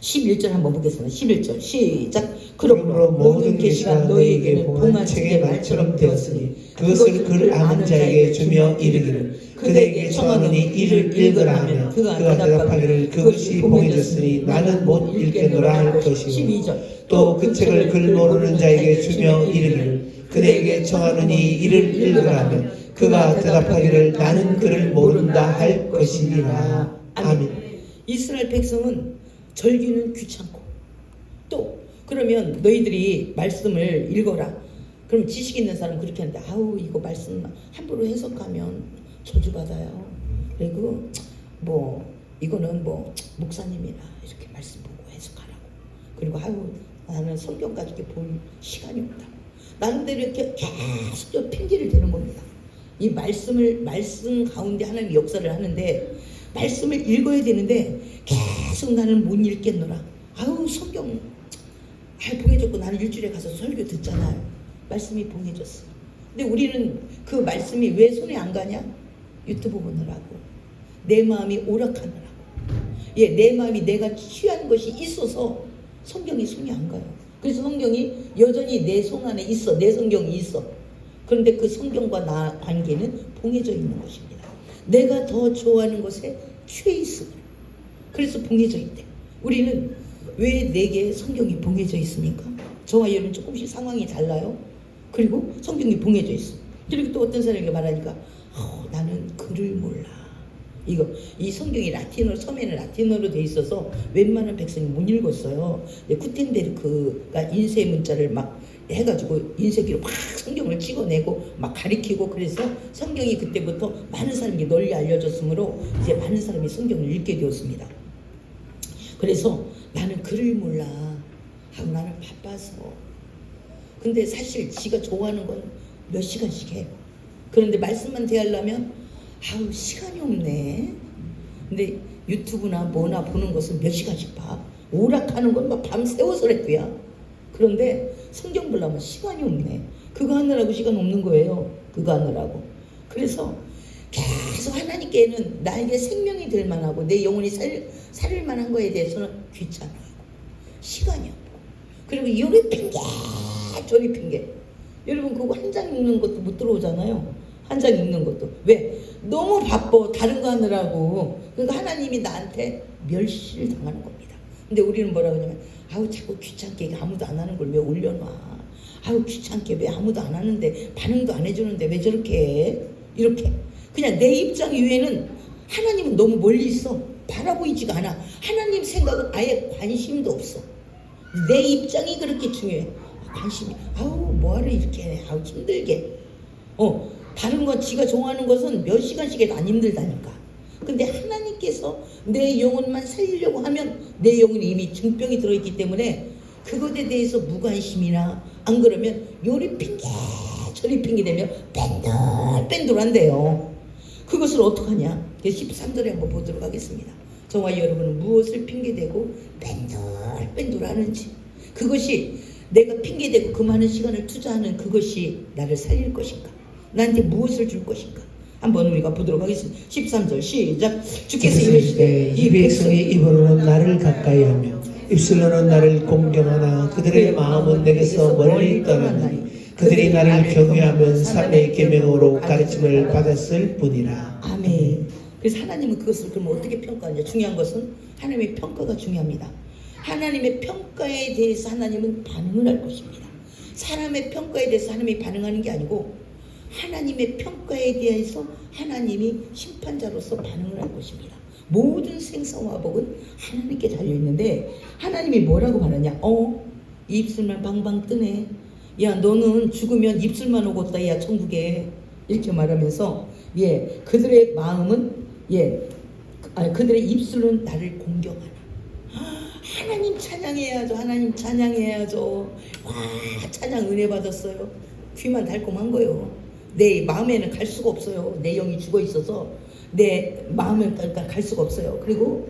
11절 한번 보겠습니다. 11절 시작. 그러므로 모든 계시가 너희에게는 봉안책의 말처럼 되었으니 그것을 그를 아는 자에게 주며 이르기를 그대에게 청하노니 이를 읽으라 하면 그가 대답하기를 그것이 봉해졌으니 나는 못 읽겠노라 할 것이요. 12절 또 그 책을 글 모르는 자에게 주며 이르기를 그대에게 청하노니 이를 읽으라 하면 그가 대답하기를 나는 그를 모른다 할 것이니라. 아멘. 이스라엘 백성은 절기는 귀찮고 또 그러면 너희들이 말씀을 읽어라. 그럼 지식 있는 사람은 그렇게 하는데 아우 이거 말씀 함부로 해석하면 저주받아요. 그리고 뭐 이거는 뭐 목사님이나 이렇게 말씀 보고 해석하라고. 그리고 아유 나는 성경 가지고 볼 시간이 없다. 나름대로 이렇게 계속 핑계를 대는 겁니다. 이 말씀 가운데 하나님이 역사를 하는데 말씀을 읽어야 되는데 계속 나는 못 읽겠노라. 아유 성경 봉해졌고 나는 일주일에 가서 설교 듣잖아요. 말씀이 봉해졌어. 근데 우리는 그 말씀이 왜 손에 안 가냐? 유튜브 보느라고 내 마음이 오락하느라고 내 마음이 내가 취한 것이 있어서 성경이 손이 안 가요. 그래서 성경이 여전히 내 손 안에 있어. 내 성경이 있어. 그런데 그 성경과 나 관계는 봉해져 있는 것입니다. 내가 더 좋아하는 것에 취해 있으므로. 그래서 봉해져 있대. 우리는 왜 내게 성경이 봉해져 있습니까? 저와 여러분 조금씩 상황이 달라요. 그리고 성경이 봉해져 있어. 그리고 또 어떤 사람에게 말하니까 나는 글을 몰라. 이 성경이 라틴어로 처음에는 라틴어로 돼 있어서 웬만한 백성이 못 읽었어요. 구텐베르크가 인쇄 문자를 막 해가지고 인쇄기로 막 성경을 찍어내고 막 가리키고 그래서 성경이 그때부터 많은 사람에게 널리 알려졌으므로 이제 많은 사람이 성경을 읽게 되었습니다. 그래서 나는 글을 몰라. 나는 바빠서. 근데 사실 지가 좋아하는 건 몇 시간씩 해요. 그런데 말씀만 대하려면 시간이 없네. 근데 유튜브나 뭐나 보는 것은 몇 시간씩 봐. 오락하는 건 막 밤 새워서 했고야. 그런데 성경 보려면 시간이 없네. 그거 하느라고 시간 없는 거예요. 그거 하느라고. 그래서 계속 하나님께는 나에게 생명이 될 만하고 내 영혼이 살릴 만한 거에 대해서는 귀찮아하고 시간이 없고 그리고 요리 핑계 저리 핑계. 여러분 그거 한 장 읽는 것도 못 들어오잖아요. 한 장 읽는 것도. 왜? 너무 바빠. 다른 거 하느라고. 그러니까 하나님이 나한테 멸시를 당하는 겁니다. 근데 우리는 뭐라고 하냐면 자꾸 귀찮게 아무도 안 하는 걸 왜 올려놔. 귀찮게 왜 아무도 안 하는데 반응도 안 해주는데 왜 저렇게 해. 이렇게 그냥 내 입장 이외에는 하나님은 너무 멀리 있어. 바라보이지가 않아. 하나님 생각은 아예 관심도 없어. 내 입장이 그렇게 중요해. 관심이 뭐하러 이렇게 해. 힘들게. 다른 거 지가 좋아하는 것은 몇 시간씩 해도 안 힘들다니까. 근데 하나님께서 내 영혼만 살리려고 하면 내 영혼이 이미 증병이 들어있기 때문에 그것에 대해서 무관심이나 안 그러면 요리 핑계 저리 핑계 되면 뺀들뺀들한대요. 그것을 어떡하냐? 13절에 한번 보도록 하겠습니다. 저와 여러분은 무엇을 핑계대고 뺀들뺀들하는지 그것이 내가 핑계대고 그 많은 시간을 투자하는 그것이 나를 살릴 것인가? 나한테 무엇을 줄 것인가? 한번 우리가 보도록 하겠습니다. 13절 시작. 주께서 이르시되 이 백성의 입으로는 나를 가까이하며 입술로는 나를 공경하나 그들의 마음은 내게서 멀리 떠났나니 그들이 나를 경외하면 삶의 계명으로 가르침을 받았을 뿐이라. 아멘. 그래서 하나님은 그것을 그럼 어떻게 평가하냐? 중요한 것은 하나님의 평가가 중요합니다. 하나님의 평가에 대해서 하나님은 반응을 할 것입니다. 사람의 평가에 대해서 하나님이 반응하는 게 아니고 하나님의 평가에 대해서 하나님이 심판자로서 반응을 할 것입니다. 모든 생사와 복은 하나님께 달려있는데 하나님이 뭐라고 말하냐? 입술만 방방 뜨네. 야 너는 죽으면 입술만 오겠다. 야 천국에. 이렇게 말하면서 그들의 마음은 그들의 입술은 나를 공경하나. 하나님 찬양해야죠. 하나님 찬양해야죠. 와 찬양 은혜 받았어요. 귀만 달콤한 거예요. 내 마음에는 갈 수가 없어요. 내 영이 죽어 있어서 내 마음을 갈 수가 없어요. 그리고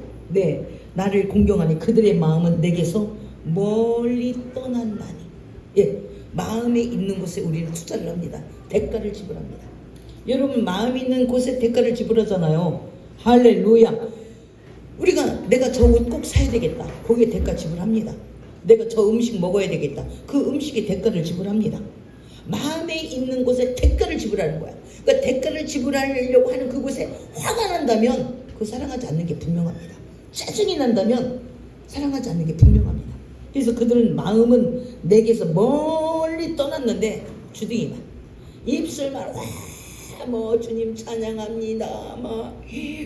나를 공경하니 그들의 마음은 내게서 멀리 떠났나니. 마음에 있는 곳에 우리는 투자를 합니다. 대가를 지불합니다. 여러분 마음 있는 곳에 대가를 지불하잖아요. 할렐루야. 내가 저 옷 꼭 사야 되겠다. 거기에 대가 지불합니다. 내가 저 음식 먹어야 되겠다. 그 음식에 대가를 지불합니다. 마음에 있는 곳에 대가를 지불하는 거야. 그러니까 대가를 지불하려고 하는 그곳에 화가 난다면 그거 사랑하지 않는 게 분명합니다. 짜증이 난다면 사랑하지 않는 게 분명합니다. 그래서 그들은 마음은 내게서 멀리 떠났는데 주둥이만 입술만 주님 찬양합니다.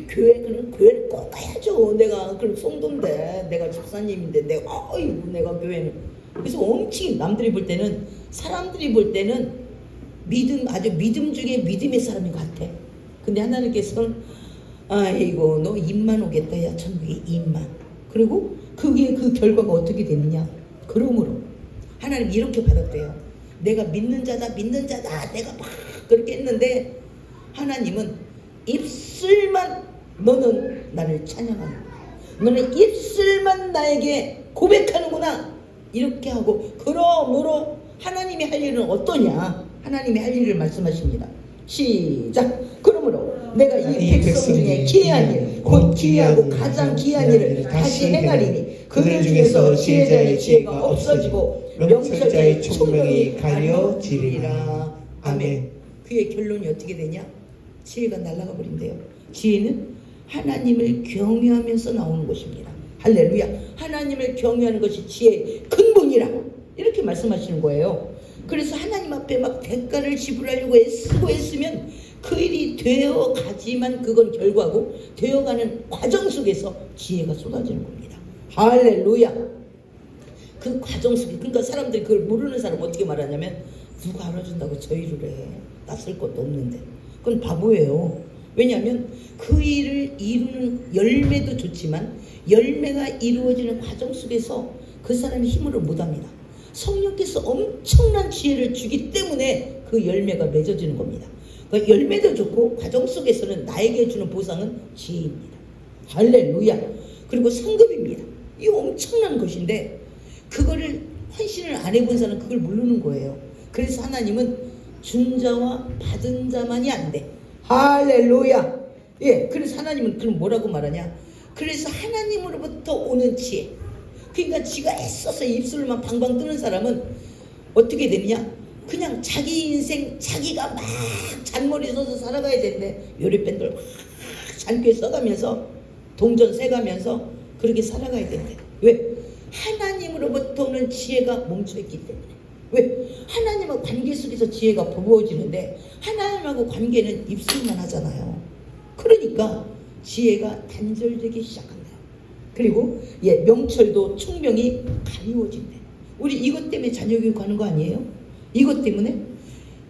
교회를 꼭 가야죠. 내가 그럼 성도인데 내가 집사님인데 내가 교회는 그래서 엄청 남들이 볼 때는 사람들이 볼 때는 아주 믿음 중에 믿음의 사람인 것 같아. 근데 하나님께서는 너 입만 오겠다. 야 천국에 입만. 그리고 그게 그 결과가 어떻게 되느냐? 그러므로 하나님 이렇게 받았대요. 내가 믿는 자다 내가 막 그렇게 했는데 하나님은 입술만 너는 나를 찬양하는구나, 너는 입술만 나에게 고백하는구나 이렇게 하고, 그러므로 하나님이 할 일은 어떠냐? 하나님이 할 일을 말씀하십니다. 시작. 그러므로 내가 이 백성 중에 기이한 일, 곧 기이하고 가장 기이한 일을 다시 행하리니 그들 중에서 지혜자의 지혜가 없어지고 명철자의 총명이 가려지리라. 아멘. 그의 결론이 어떻게 되냐? 지혜가 날아가 버린대요. 지혜는 하나님을 경외하면서 나오는 것입니다. 할렐루야. 하나님을 경외하는 것이 지혜의 근본이라 이렇게 말씀하시는 거예요. 그래서 하나님 앞에 막 대가를 지불하려고 애쓰고 애쓰면 그 일이 되어 가지만 그건 결과고, 되어가는 과정 속에서 지혜가 쏟아지는 겁니다. 할렐루야. 그 과정 속에, 그러니까 사람들이 그걸 모르는 사람 어떻게 말하냐면, 누가 알아준다고 저 일을 해, 나 쓸 것도 없는데. 그건 바보예요. 왜냐하면 그 일을 이루는 열매도 좋지만 열매가 이루어지는 과정 속에서 그 사람이 힘으로 못합니다. 성령께서 엄청난 지혜를 주기 때문에 그 열매가 맺어지는 겁니다. 그러니까 열매도 좋고 과정 속에서는 나에게 주는 보상은 지혜입니다. 할렐루야. 그리고 상급입니다. 이 엄청난 것인데 그거를 헌신을 안 해본 사람은 그걸 모르는 거예요. 그래서 하나님은 준 자와 받은 자만이 안 돼. 할렐루야. 예, 그래서 하나님은 그럼 뭐라고 말하냐? 그래서 하나님으로부터 오는 지혜. 그러니까 지가 애써서 입술만 방방 뜨는 사람은 어떻게 되느냐? 그냥 자기 인생 자기가 막 잔머리 서서 살아가야 되는데 요리밴들 막 잔꾀 써가면서 동전 세가면서 그렇게 살아가야 된대. 왜? 하나님으로부터 오는 지혜가 멈춰있기 때문에. 왜? 하나님과 관계 속에서 지혜가 부어지는데 하나님하고 관계는 입술만 하잖아요. 그러니까 지혜가 단절되기 시작한다. 그리고 명철도 총명이 가리워진대. 우리 이것 때문에 자녀 교육하는 거 아니에요? 이것 때문에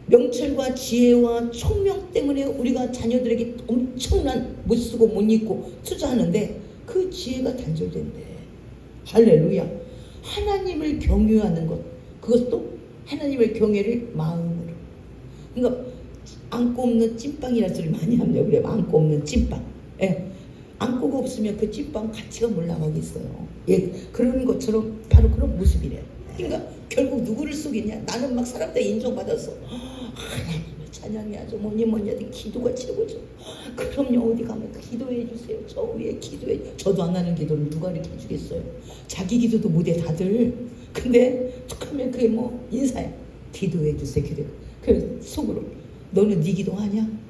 명철과 지혜와 총명 때문에 우리가 자녀들에게 엄청난 못 쓰고 못 입고 투자하는데 그 지혜가 단절된대. 할렐루야. 하나님을 경외하는 것, 그것도 하나님의 경외를 마음으로. 그러니까 안고 없는 찐빵이라는 소리 많이 합니다. 그래, 안고 없는 찐빵. 예. 안고가 없으면 그 찐빵 가치가 올라가겠어요. 예, 그런 것처럼 바로 그런 모습이래요. 그러니까 결국 누구를 속이냐? 나는 막 사람들 인정받아서 하나님을 찬양해야죠. 뭐니 해도 기도가 최고죠. 그럼요, 어디 가면 기도해 주세요. 저 위에 기도해. 저도 안 하는 기도를 누가 이렇게 해주겠어요? 자기 기도도 못해 다들. 근데 툭하면 그게 뭐 인사야. 기도해 주세요. 기도. 그래서 속으로 너는 네 기도하냐?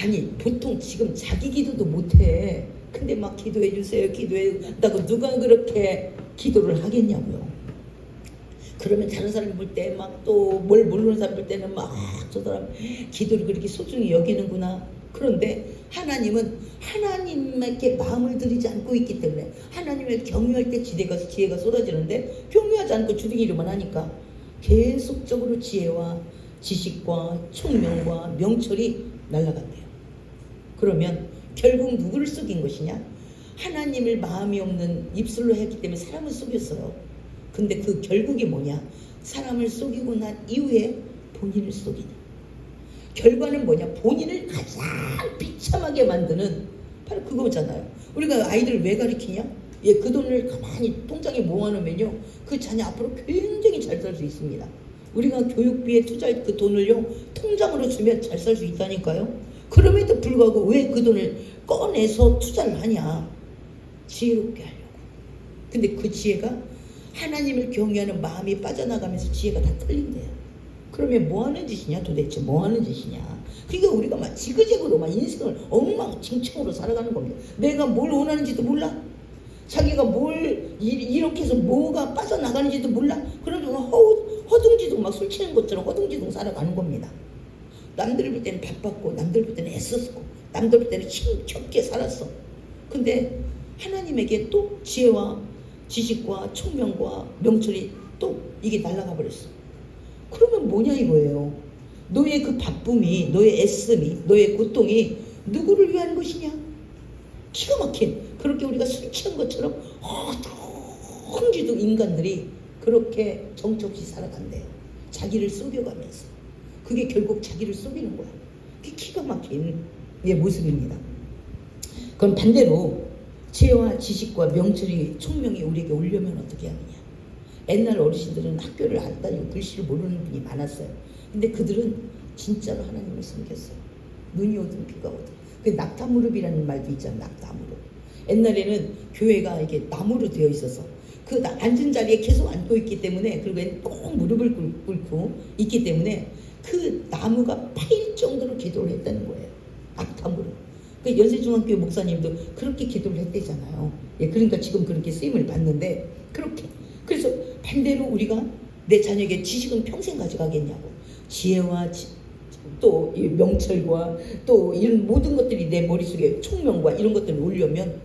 아니 보통 지금 자기 기도도 못해. 근데 막 기도해 주세요. 기도해 준다고 누가 그렇게 기도를 하겠냐고요. 그러면 다른 사람이 볼 때 막 또 뭘 모르는 사람 볼 때는 막 저 사람 기도를 그렇게 소중히 여기는구나. 그런데 하나님은 하나님에게 마음을 들이지 않고 있기 때문에 하나님을 경외할 때 지혜가 쏟아지는데 경외하지 않고 주둥이로만 하니까 계속적으로 지혜와 지식과 총명과 명철이 날아간대요. 그러면 결국 누구를 속인 것이냐? 하나님을 마음이 없는 입술로 했기 때문에 사람을 속였어요. 근데 그 결국이 뭐냐? 사람을 속이고 난 이후에 본인을 속이는. 결과는 뭐냐? 본인을 가장 비참하게 만드는 바로 그거잖아요. 우리가 아이들을 왜 가르치냐? 그 돈을 가만히 통장에 모아놓으면요, 그 자녀 앞으로 굉장히 잘 살 수 있습니다. 우리가 교육비에 투자할 그 돈을요, 통장으로 주면 잘 살 수 있다니까요. 그럼에도 불구하고 왜 그 돈을 꺼내서 투자를 하냐? 지혜롭게 하려고. 근데 그 지혜가 하나님을 경외하는 마음이 빠져나가면서 지혜가 다 털린대요. 그러면 뭐 하는 짓이냐? 도대체 뭐 하는 짓이냐? 그러니까 우리가 막 지그재그로 막 인생을 엉망진창으로 살아가는 겁니다. 내가 뭘 원하는지도 몰라. 자기가 뭘 이렇게 해서 뭐가 빠져나가는지도 몰라. 그러면 허둥지둥 막 술 취는 것처럼 허둥지둥 살아가는 겁니다. 남들 볼 때는 바빴고 남들 볼 때는 애썼고 남들 볼 때는 힘겹게 살았어. 근데 하나님에게 또 지혜와 지식과 총명과 명철이 또 이게 날아가 버렸어. 그러면 뭐냐 이거예요. 너의 그 바쁨이, 너의 애씀이, 너의 고통이 누구를 위한 것이냐? 기가 막힌 그렇게 우리가 술 취한 것처럼 헝지도 인간들이 그렇게 정처 없이 살아간대요. 자기를 속여가면서. 그게 결국 자기를 속이는 거야. 그게 기가 막힌 모습입니다. 그럼 반대로 지혜와 지식과 명철이 총명이 우리에게 오려면 어떻게 하느냐. 옛날 어르신들은 학교를 안 다니고 글씨를 모르는 분이 많았어요. 근데 그들은 진짜로 하나님을 섬겼어요. 눈이 오든 비가 오든. 그 낙타무릎이라는 말도 있잖아요. 낙타무릎. 옛날에는 교회가 이게 나무로 되어 있어서 그 앉은 자리에 계속 앉고 있기 때문에, 그리고 꼭 무릎을 꿇고 있기 때문에 그 나무가 파일 정도로 기도를 했다는 거예요. 낙타무릎. 그 연세중앙교회 목사님도 그렇게 기도를 했대잖아요. 예, 그러니까 지금 그렇게 쓰임을 받는데, 그렇게. 그래서 반대로 우리가 내 자녀에게 지식은 평생 가져가겠냐고. 지혜와 또 이 명철과 또 이런 모든 것들이 내 머릿속에 총명과 이런 것들을 올려면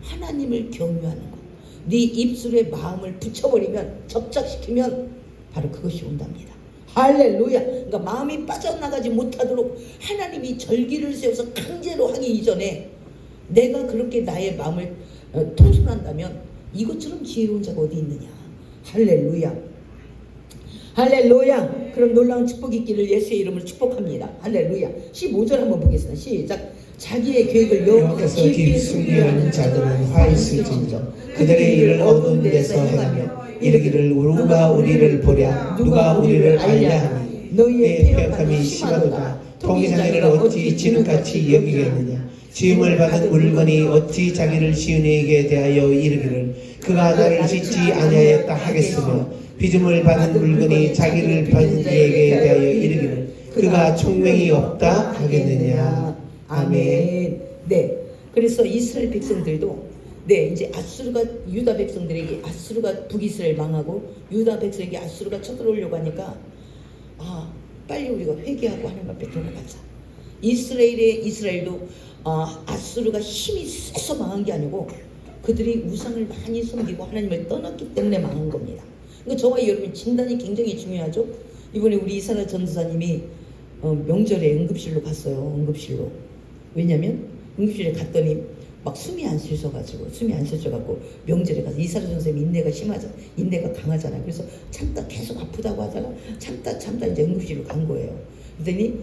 하나님을 경유하는 것. 네 입술에 마음을 붙여버리면, 접착시키면 바로 그것이 온답니다. 할렐루야. 그러니까 마음이 빠져나가지 못하도록 하나님이 절기를 세워서 강제로 하기 이전에 내가 그렇게 나의 마음을 통솔한다면 이것처럼 지혜로운 자가 어디 있느냐. 할렐루야. 할렐루야. 그럼 놀라운 축복이 있기를 예수의 이름으로 축복합니다. 할렐루야. 15절 한번 보겠습니다. 시작. 자기의 계획을 여호와께서 깊이 숨기려는 자들은 화 있을진저 그들의 일을 어두운 데서 행하며 이르기를 누가 우리를 보랴 누가 우리를 알랴 하니 너희의 패역함이 심하도다. 통이장애를 어찌 지능같이 여기겠느냐. 지음을 받은 물건이 어찌 자기를 지은 이에게 대하여 이르기를 그가 나를 짓지 아니하였다 하겠으며, 빚음을 받은 물건이 자기를 받은 이에게 대하여 이르기를 그가 총명이 없다 하겠느냐. 아멘. 네. 그래서 이스라엘 백성들도 이제 아수르가 유다 백성들에게 아수르가 북이스라엘 망하고 유다 백성에게 아수르가 쳐들어오려고 하니까 빨리 우리가 회개하고 하나님 앞에 돌아가자. 이스라엘도 아수르가 힘이 세서 망한 게 아니고 그들이 우상을 많이 섬기고 하나님을 떠났기 때문에 망한 겁니다. 그러니까 저와 여러분 진단이 굉장히 중요하죠. 이번에 우리 이사라 전도사님이 명절에 응급실로 갔어요. 응급실로. 왜냐면 응급실에 갔더니 막 숨이 안 쉬셔가지고 명절에 가서 이사라 전도사님 인내가 강하잖아요. 그래서 참다 계속 아프다고 하다가 참다 이제 응급실로 간 거예요. 그랬더니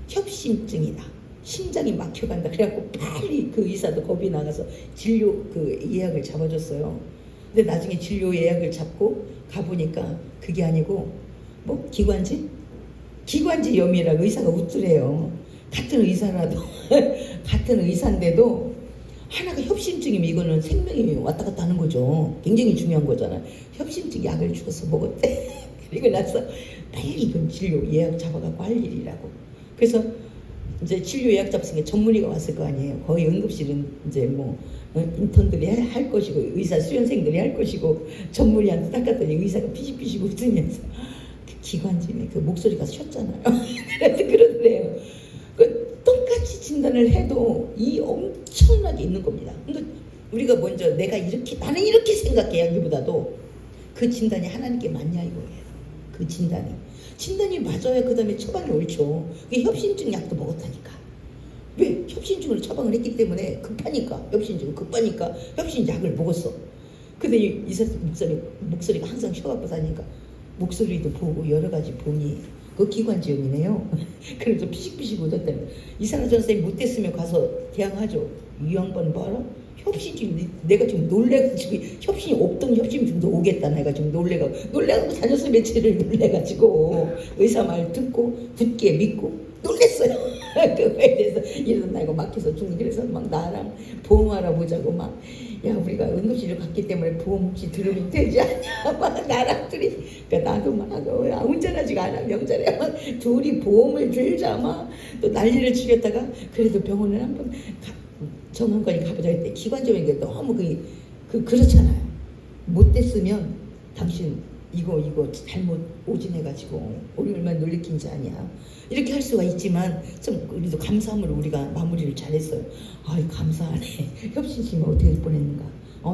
협심증이다. 심장이 막혀간다. 그래갖고 빨리 그 의사도 겁이 나가서 진료 그 예약을 잡아줬어요. 근데 나중에 진료 예약을 잡고 가보니까 그게 아니고 기관지 염이라고 의사가 웃더래요. 같은 의사라도 같은 의사인데도 하나가 협심증이면 이거는 생명이 왔다 갔다 하는 거죠. 굉장히 중요한 거잖아요. 협심증 약을 주어서 먹었대. 그리고 나서 빨리 이건 진료 예약 잡아갖고 할 일이라고. 그래서 이제 진료 예약 잡았으니까 전문의가 왔을 거 아니에요. 거의 응급실은 이제 인턴들이 할 것이고 의사 수련생들이 할 것이고 전문의한테 딱 갔더니 의사가 피식피식 웃으면서 기관지네. 그 목소리가 쉬었잖아요. 그래서 그러더래요. 똑같이 진단을 해도 이 엄청나게 있는 겁니다. 그러니까 우리가 먼저 나는 이렇게 생각해 하기보다도 그 진단이 하나님께 맞냐 이거예요. 그 진단이 맞아야 그 다음에 처방이 옳죠. 그게 협심증 약도 먹었다니까. 왜? 협심증을 처방을 했기 때문에 협심증 급하니까 협심증 약을 먹었어. 근데 이 목소리가 항상 쉬어갖고 다니까 목소리도 보고 여러 가지 보니 그 기관지염이네요. 그래서 피식피식 웃었다며. 이사라 전선생님 못됐으면 가서 대항하죠. 이 양반 봐라. 협심증 내가 지금 놀래가지고 협심이 없던 협심증도 오겠다. 내가 지금 놀래가지고 다녔어. 며칠을 놀래가지고 의사 말 듣고 굳게 믿고 놀랬어요. 그거에 대해서 일어나고 막혀서 죽는. 그래서 막 나랑 보험 알아보자고 야 우리가 응급실을 갔기 때문에 보험 혹시 들으면 되지 않냐 막 나랑 둘이. 그러니까 나도 운전하지가 않아. 명절에 막 둘이 보험을 들자 또 난리를 치겠다가 그래도 병원을 한번 정형외과에 가보자 했대. 기관지염인 게 너무 그렇잖아요. 못됐으면 당신 이거 잘못 오진해가지고 우리 얼마나 놀래킨지 아냐. 이렇게 할 수가 있지만 좀 그래도 감사함으로 우리가 마무리를 잘했어요. 감사하네. 협심증이 어떻게 될 뻔했는가.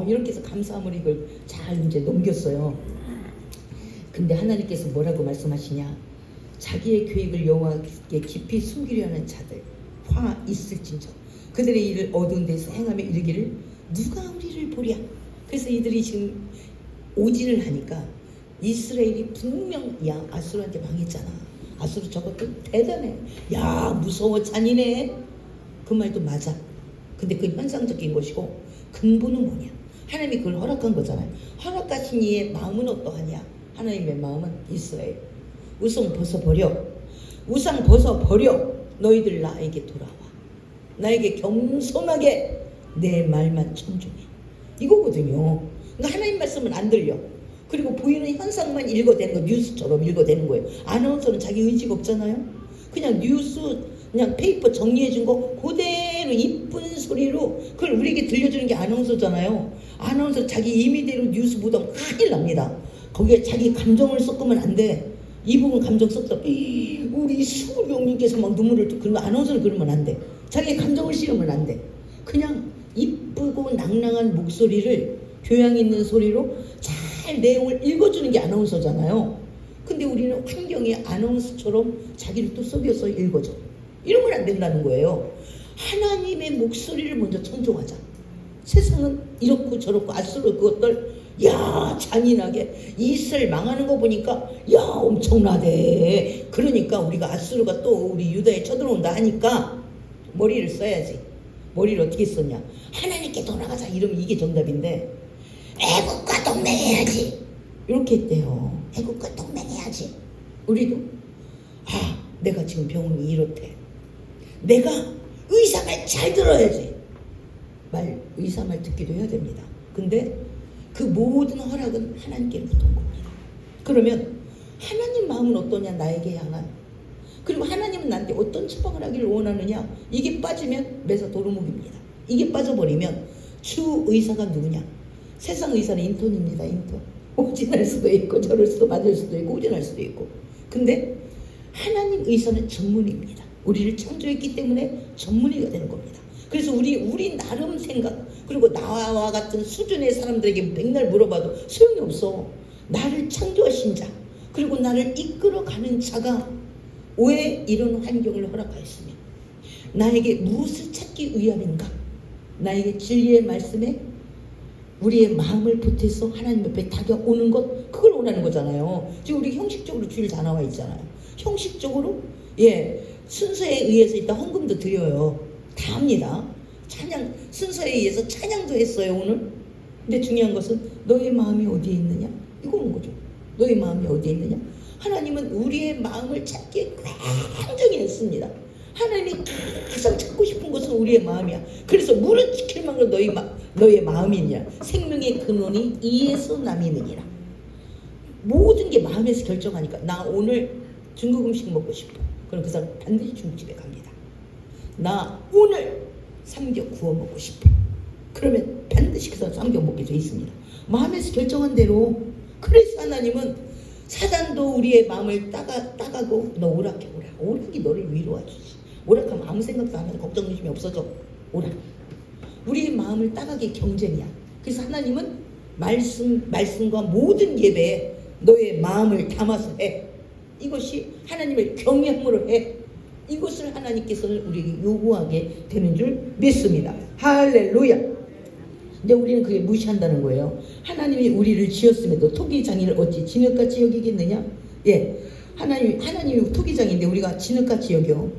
이렇게 해서 감사함으로 이걸 잘 이제 넘겼어요. 근데 하나님께서 뭐라고 말씀하시냐. 자기의 계획을 여호와께 깊이 숨기려 하는 자들 화 있을진저. 그들의 일을 어두운 데서 행하며 이르기를 누가 우리를 보랴. 그래서 이들이 지금 오진을 하니까 이스라엘이 분명 야 아수르한테 망했잖아. 아수르 저것도 대단해. 야 무서워 잔인해. 그 말도 맞아. 근데 그 현상적인 것이고 근본은 뭐냐. 하나님이 그걸 허락한 거잖아요. 허락하신 이의 마음은 어떠하냐. 하나님의 마음은 이스라엘 우상 벗어버려. 우상 벗어버려. 너희들 나에게 돌아와. 나에게 겸손하게 내 말만 청종해. 이거거든요. 그러니까 하나님 말씀은 안 들려. 그리고 보이는 현상만 읽어대는 거, 뉴스처럼 읽어대는 거예요. 아나운서는 자기 의지가 없잖아요. 그냥 뉴스, 그냥 페이퍼 정리해준 거 그대로 이쁜 소리로 그걸 우리에게 들려주는 게 아나운서잖아요. 아나운서 자기 임의대로 뉴스 보도하면 큰일 납니다. 거기에 자기 감정을 섞으면 안 돼. 이 부분 감정 섞다 우리 수국용님께서 막 눈물을 그러면 아나운서는 그러면 안 돼. 자기 감정을 실으면 안 돼. 그냥 이쁘고 낭낭한 목소리를 교양 있는 소리로 잘 내용을 읽어주는 게 아나운서잖아요. 근데 우리는 환경에 아나운서처럼 자기를 또 속여서 읽어줘. 이러면 안 된다는 거예요. 하나님의 목소리를 먼저 청종하자. 세상은 이렇고 저렇고 아수르 그것들 야 잔인하게 이스라엘 망하는 거 보니까 야 엄청나대. 그러니까 우리가 아수르가 또 우리 유다에 쳐들어온다 하니까 머리를 써야지. 머리를 어떻게 썼냐. 하나님께 돌아가자 이러면 이게 정답인데 애국과 동맹해야지 이렇게 했대요. 애국과 동맹해야지. 우리도 내가 지금 병원이 이렇대. 내가 의사 말 잘 들어야지. 의사 말 듣기도 해야 됩니다. 근데 그 모든 허락은 하나님께로부터 온 겁니다. 그러면 하나님 마음은 어떠냐 나에게 향한. 그리고 하나님은 나한테 어떤 처방을 하기를 원하느냐. 이게 빠지면 매사 도루묵입니다. 이게 빠져버리면 주 의사가 누구냐. 세상 의사는 인턴입니다. 인턴. 오진할 수도 있고 저럴 수도 맞을 수도 있고 오진할 수도 있고. 근데 하나님 의사는 전문입니다. 우리를 창조했기 때문에 전문의가 되는 겁니다. 그래서 우리 나름 생각 그리고 나와 같은 수준의 사람들에게 맨날 물어봐도 소용이 없어. 나를 창조하신 자 그리고 나를 이끌어가는 자가 왜 이런 환경을 허락하였으며 나에게 무엇을 찾기 위함인가. 나에게 진리의 말씀에 우리의 마음을 보태서 하나님 옆에 다가오는 것 그걸 원하는 거잖아요. 지금 우리 형식적으로 주일 다 나와 있잖아요. 형식적으로 순서에 의해서 일단 헌금도 드려요. 다 합니다. 찬양 순서에 의해서 찬양도 했어요 오늘. 근데 중요한 것은 너의 마음이 어디에 있느냐 이거는 거죠. 너의 마음이 어디에 있느냐. 하나님은 우리의 마음을 찾기에 굉장히 했습니다. 하나님이 가장 찾고 싶은 것은 우리의 마음이야. 그래서 무릇 지킬 만큼 너의 마음이냐. 생명의 근원이 이에서 남이느니라. 모든 게 마음에서 결정하니까 나 오늘 중국 음식 먹고 싶어. 그럼 그 사람 반드시 중국집에 갑니다. 나 오늘 삼겹 구워 먹고 싶어. 그러면 반드시 그 사람 삼겹 먹게 돼 있습니다. 마음에서 결정한 대로. 그래서 하나님은 사단도 우리의 마음을 따가고 너 오락해. 오락이 너를 위로해주지. 오락하면 아무 생각도 안 하고 걱정 의심이 없어져. 오락. 우리의 마음을 따가게 경쟁이야. 그래서 하나님은 말씀과 모든 예배에 너의 마음을 담아서 해. 이것이 하나님을 경외함으로 해. 이것을 하나님께서는 우리에게 요구하게 되는 줄 믿습니다. 할렐루야. 근데 우리는 그게 무시한다는 거예요. 하나님이 우리를 지었음에도 토기장이를 어찌 진흙같이 여기겠느냐. 하나님이 토기장인데 우리가 진흙같이 여겨.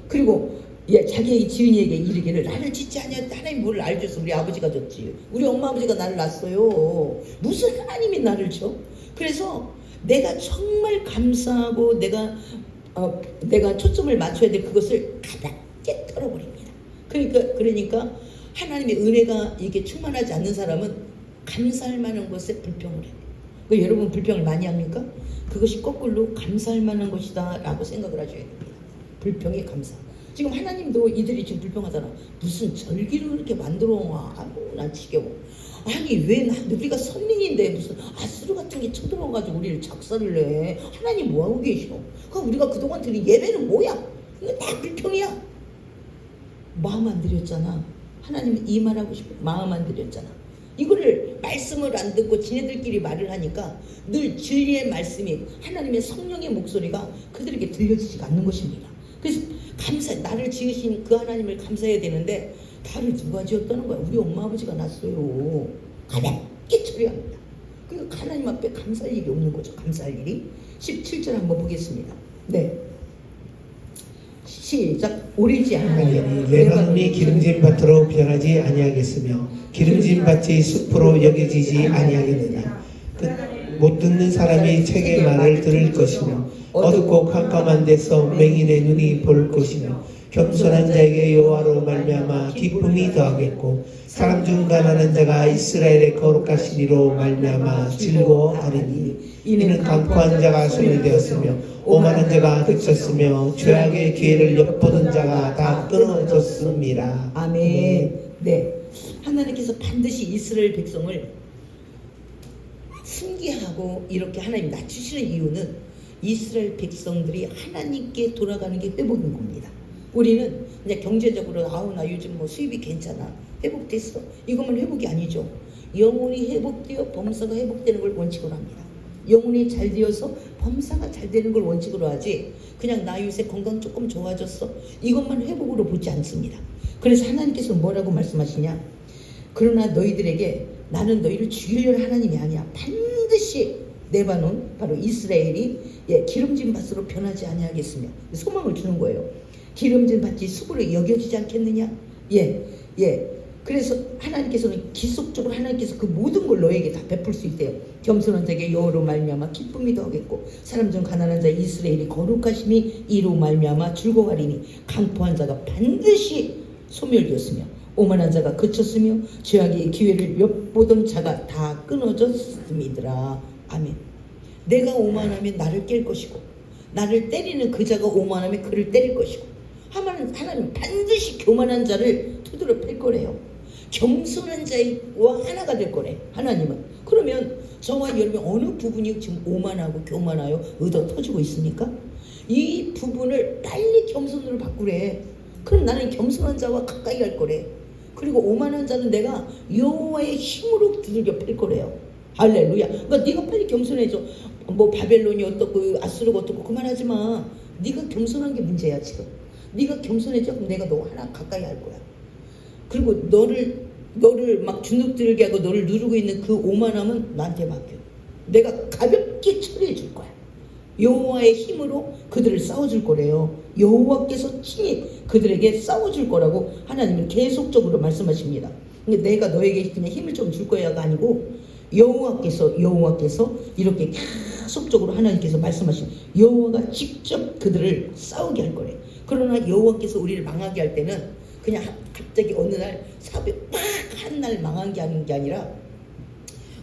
그리고 자기 지은이에게 이르기를 나를 짓지 아니하였다. 하나님 뭐를 알줘서 우리 아버지가 줬지. 우리 엄마 아버지가 나를 낳았어요. 무슨 하나님이 나를 줘? 그래서 내가 정말 감사하고 내가 초점을 맞춰야 될 그것을 가볍게 털어버립니다. 그러니까 하나님의 은혜가 이게 충만하지 않는 사람은 감사할 만한 것에 불평을 해요. 여러분 불평을 많이 합니까? 그것이 거꾸로 감사할 만한 것이다 라고 생각을 하셔야 됩니다. 불평의 감사. 지금 하나님도 이들이 지금 불평하잖아. 무슨 절기를 그렇게 만들어 와. 난 지겨워. 아니 왜 우리가 선민인데 무슨 아수르 같은 게 쳐들어가지고 우리를 작살을 내. 하나님 뭐하고 계셔? 그럼 우리가 그동안 드린 예배는 뭐야? 이거 다 불평이야. 마음 안 드렸잖아. 하나님은 이 말하고 싶어. 마음 안 드렸잖아. 이거를 말씀을 안 듣고 지네들끼리 말을 하니까 늘 진리의 말씀이 하나님의 성령의 목소리가 그들에게 들려지지가 않는 것입니다. 그래서 나를 지으신 그 하나님을 감사해야 되는데 나를 누가 지었다는 거야? 우리 엄마 아버지가 낳았어요. 가볍게 처리합니다. 그러니까 하나님 앞에 감사할 일이 없는 거죠. 감사할 일이. 17절 한번 보겠습니다. 네. 시작. 오리지 않으니 레바논이 기름진 밭으로 변하지 아니하겠으며 기름진 밭이 숲으로 여겨지지 아니하겠느냐. 못 듣는 사람이 책의 말을 들을 것이며 어둡고 캄캄한 데서 맹인의 눈이 볼 것이며 겸손한 자에게 여호와로 말미암아 기쁨이 더하겠고 사람 중 가난한 자가 이스라엘의 거룩하신 이로 말미암아 즐거워하리니 이는 강포한 자가 소멸되었으며 오만한 자가 그쳤으며 죄악의 기회를 엿보던 자가 다 끊어졌습니다. 아멘. 네. 하나님께서 반드시 이스라엘 백성을 승계하고 이렇게 하나님 낮추시는 이유는 이스라엘 백성들이 하나님께 돌아가는 게 회복인 겁니다. 우리는 그냥 경제적으로 나 요즘 뭐 수입이 괜찮아 회복됐어 이것만 회복이 아니죠. 영혼이 회복되어 범사가 회복되는 걸 원칙으로 합니다. 영혼이 잘 되어서 범사가 잘 되는 걸 원칙으로 하지 그냥 나 요새 건강 조금 좋아졌어 이것만 회복으로 보지 않습니다. 그래서 하나님께서 뭐라고 말씀하시냐, 그러나 너희들에게 나는 너희를 죽이려는 하나님이 아니야. 반드시 레바논 바로 이스라엘이 기름진 밭으로 변하지 아니하겠으며 소망을 주는 거예요. 기름진 밭이 숲으로 여겨지지 않겠느냐. 그래서 하나님께서는 기속적으로 하나님께서 그 모든 걸 너에게 다 베풀 수 있대요. 겸손한 자에게 여호와로 말미암아 기쁨이 더하겠고 사람 중 가난한 자 이스라엘이 거룩하심이 이로 말미암아 즐거워하리니 강포한 자가 반드시 소멸되었으며 오만한 자가 그쳤으며 죄악의 기회를 엿보던 자가 다 끊어졌음이더라. 아멘. 내가 오만하면 나를 깰 것이고 나를 때리는 그 자가 오만하면 그를 때릴 것이고 하나님 반드시 교만한 자를 두드려 팰 거래요. 겸손한 자와 하나가 될 거래 하나님은. 그러면 저와 여러분이 어느 부분이 지금 오만하고 교만하여 의도 터지고 있습니까? 이 부분을 빨리 겸손으로 바꾸래. 그럼 나는 겸손한 자와 가까이 갈 거래. 그리고 오만한 자는 내가 여호와의 힘으로 두들겨 팰 거래요. 할렐루야. 그러니까 네가 빨리 겸손해져. 뭐 바벨론이 어떻고 아수르가 어떻고 그만하지 마. 네가 겸손한 게 문제야 지금. 네가 겸손해져 그럼 내가 너 하나 가까이 할 거야. 그리고 너를 막 주눅들게 하고 너를 누르고 있는 그 오만함은 나한테 맡겨. 내가 가볍게 처리해 줄 거야. 여호와의 힘으로 그들을 싸워줄 거래요. 여호와께서 친히 그들에게 싸워줄 거라고 하나님은 계속적으로 말씀하십니다. 근데 내가 너에게 그냥 힘을 좀 줄 거야가 아니고 여호와께서 이렇게 계속적으로 하나님께서 말씀하신 여호와가 직접 그들을 싸우게 할 거래. 그러나 여호와께서 우리를 망하게 할 때는 그냥 갑자기 어느 날 사벽 막 한 날 망하게 하는 게 아니라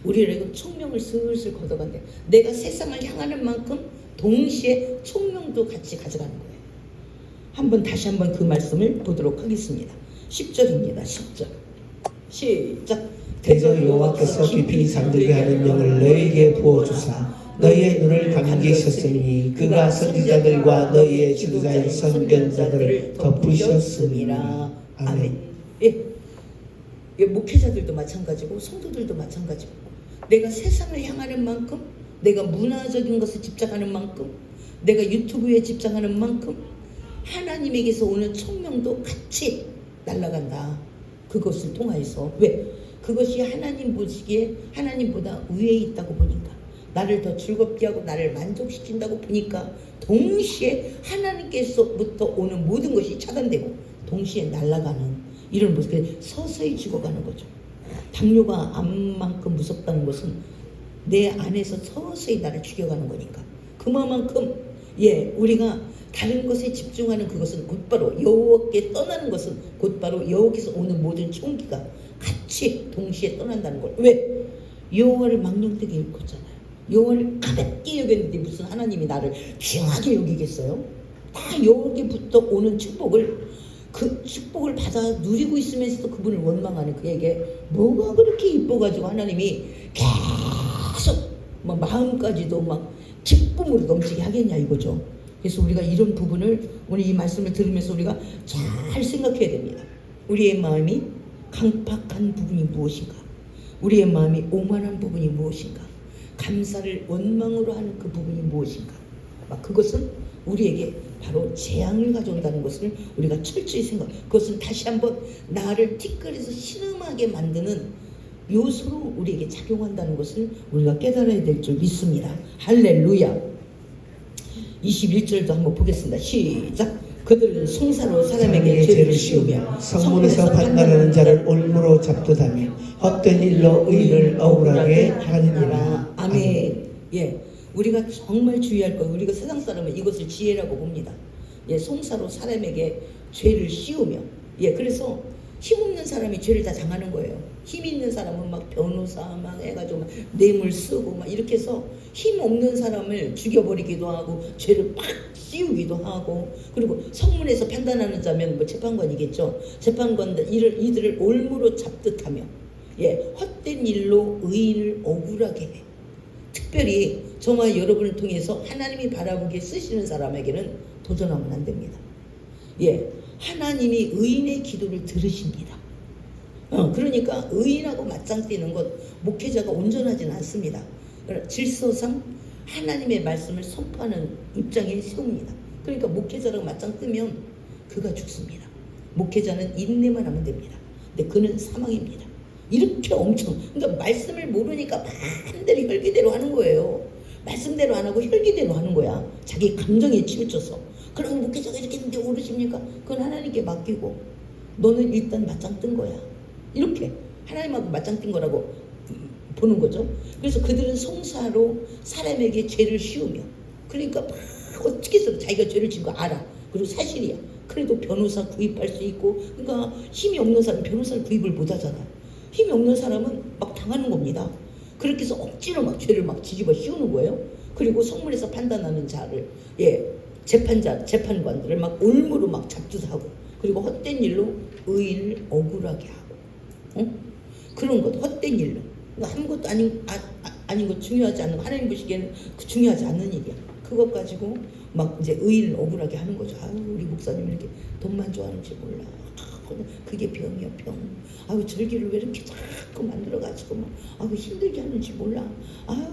우리를 총명을 슬슬 걷어간대. 내가 세상을 향하는 만큼 동시에 총명도 같이 가져가는 거예요. 다시 한번 그 말씀을 보도록 하겠습니다. 10절입니다. 10절 시작. 대저 여호와께서 깊이 잠들게 하는 영을 너희에게 부어주사 너희의 눈을 감기셨으니 그가 선지자들과 너희의 지도자인 선견자들을 덮으셨습니다. 아멘. 목회자들도 마찬가지고 성도들도 마찬가지고 내가 세상을 향하는 만큼 내가 문화적인 것에 집착하는 만큼 내가 유튜브에 집착하는 만큼 하나님에게서 오는 총명도 같이 날아간다. 그것을 통하여서 왜? 그것이 하나님 보시기에 하나님보다 위에 있다고 보니까 나를 더 즐겁게 하고 나를 만족시킨다고 보니까 동시에 하나님께서부터 오는 모든 것이 차단되고 동시에 날아가는 이런 모습에 서서히 죽어가는 거죠. 당뇨가 암만큼 무섭다는 것은 내 안에서 서서히 나를 죽여가는 거니까 그만큼 우리가 다른 것에 집중하는 그것은 곧바로 여호와께 떠나는 것은 곧바로 여호와께서 오는 모든 총기가 같이 동시에 떠난다는 걸. 왜? 여호와를 망령되게 일컫잖아요. 여호와를 가볍게 여겼는데 무슨 하나님이 나를 중하게 여기겠어요? 다 여호와께부터 오는 축복을 그 축복을 받아 누리고 있으면서도 그분을 원망하는 그에게 뭐가 그렇게 이뻐가지고 하나님이 계속 막 마음까지도 막 기쁨으로 넘치게 하겠냐 이거죠. 그래서 우리가 이런 부분을 오늘 이 말씀을 들으면서 우리가 잘 생각해야 됩니다. 우리의 마음이 강팍한 부분이 무엇인가? 우리의 마음이 오만한 부분이 무엇인가? 감사를 원망으로 하는 그 부분이 무엇인가? 그것은 우리에게 바로 재앙을 가져온다는 것을 우리가 철저히 생각. 그것은 다시 한번 나를 티끌에서 신음하게 만드는 요소로 우리에게 작용한다는 것을 우리가 깨달아야 될 줄 믿습니다. 할렐루야. 21절도 한번 보겠습니다. 시작. 그들은 송사로 사람에게 죄를 씌우며 성문에서 판단하는 자를 올무로 잡듯하며 헛된 일로 의인을 억울하게 하느니라. 아멘. 예, 우리가 정말 주의할 것. 우리가 세상 사람은 이것을 지혜라고 봅니다. 예, 송사로 사람에게 죄를 씌우며. 예, 그래서 힘없는 사람이 죄를 다 당하는 거예요. 힘 있는 사람은 막 변호사 막 해가지고 막 뇌물 쓰고 막 이렇게 해서 힘 없는 사람을 죽여버리기도 하고 죄를 팍 씌우기도 하고, 그리고 성문에서 판단하는 자면 뭐 재판관이겠죠. 재판관들 이들을 올무로 잡듯하며, 예, 헛된 일로 의인을 억울하게 해. 특별히 저와 여러분을 통해서 하나님이 바라보기에 쓰시는 사람에게는 도전하면 안 됩니다. 예, 하나님이 의인의 기도를 들으십니다. 그러니까 의인하고 맞짱 뜨는 것, 목회자가 온전하지는 않습니다. 질서상 하나님의 말씀을 선포하는 입장에 세웁니다. 그러니까 목회자랑 맞짱 뜨면 그가 죽습니다. 목회자는 인내만 하면 됩니다. 근데 그는 사망입니다. 이렇게 엄청, 그러니까 말씀을 모르니까 마음대로 혈기대로 하는 거예요. 말씀대로 안 하고 혈기대로 하는 거야. 자기 감정에 치우쳐서. 그럼 목회자가 이렇게 했는데 오르십니까? 그건 하나님께 맡기고 너는 일단 맞짱 뜬 거야. 이렇게 하나님하고 맞짱 뜬 거라고 보는 거죠. 그래서 그들은 송사로 사람에게 죄를 씌우며, 그러니까 막 어떻게 해서 자기가 죄를 지은 거 알아. 그리고 사실이야. 그래도 변호사 구입할 수 있고, 그러니까 힘이 없는 사람은 변호사를 구입을 못 하잖아요. 힘이 없는 사람은 막 당하는 겁니다. 그렇게 해서 억지로 막 죄를 막 뒤집어 씌우는 거예요. 그리고 성문에서 판단하는 자를, 예, 재판관들을 막 올무로 막 잡듯하고, 그리고 헛된 일로 의인을 억울하게 하고, 그런 것, 헛된 일로. 아무것도 아닌 것, 중요하지 않는 거, 하나님 보시기에는 중요하지 않는 일이야. 그것 가지고 막 이제 의인을 억울하게 하는 거죠. 아유, 우리 목사님 이렇게 돈만 좋아하는지 몰라. 그게 병이야, 병. 아유, 절기를 왜 이렇게 자꾸 만들어가지고 막, 아유, 힘들게 하는지 몰라. 아유,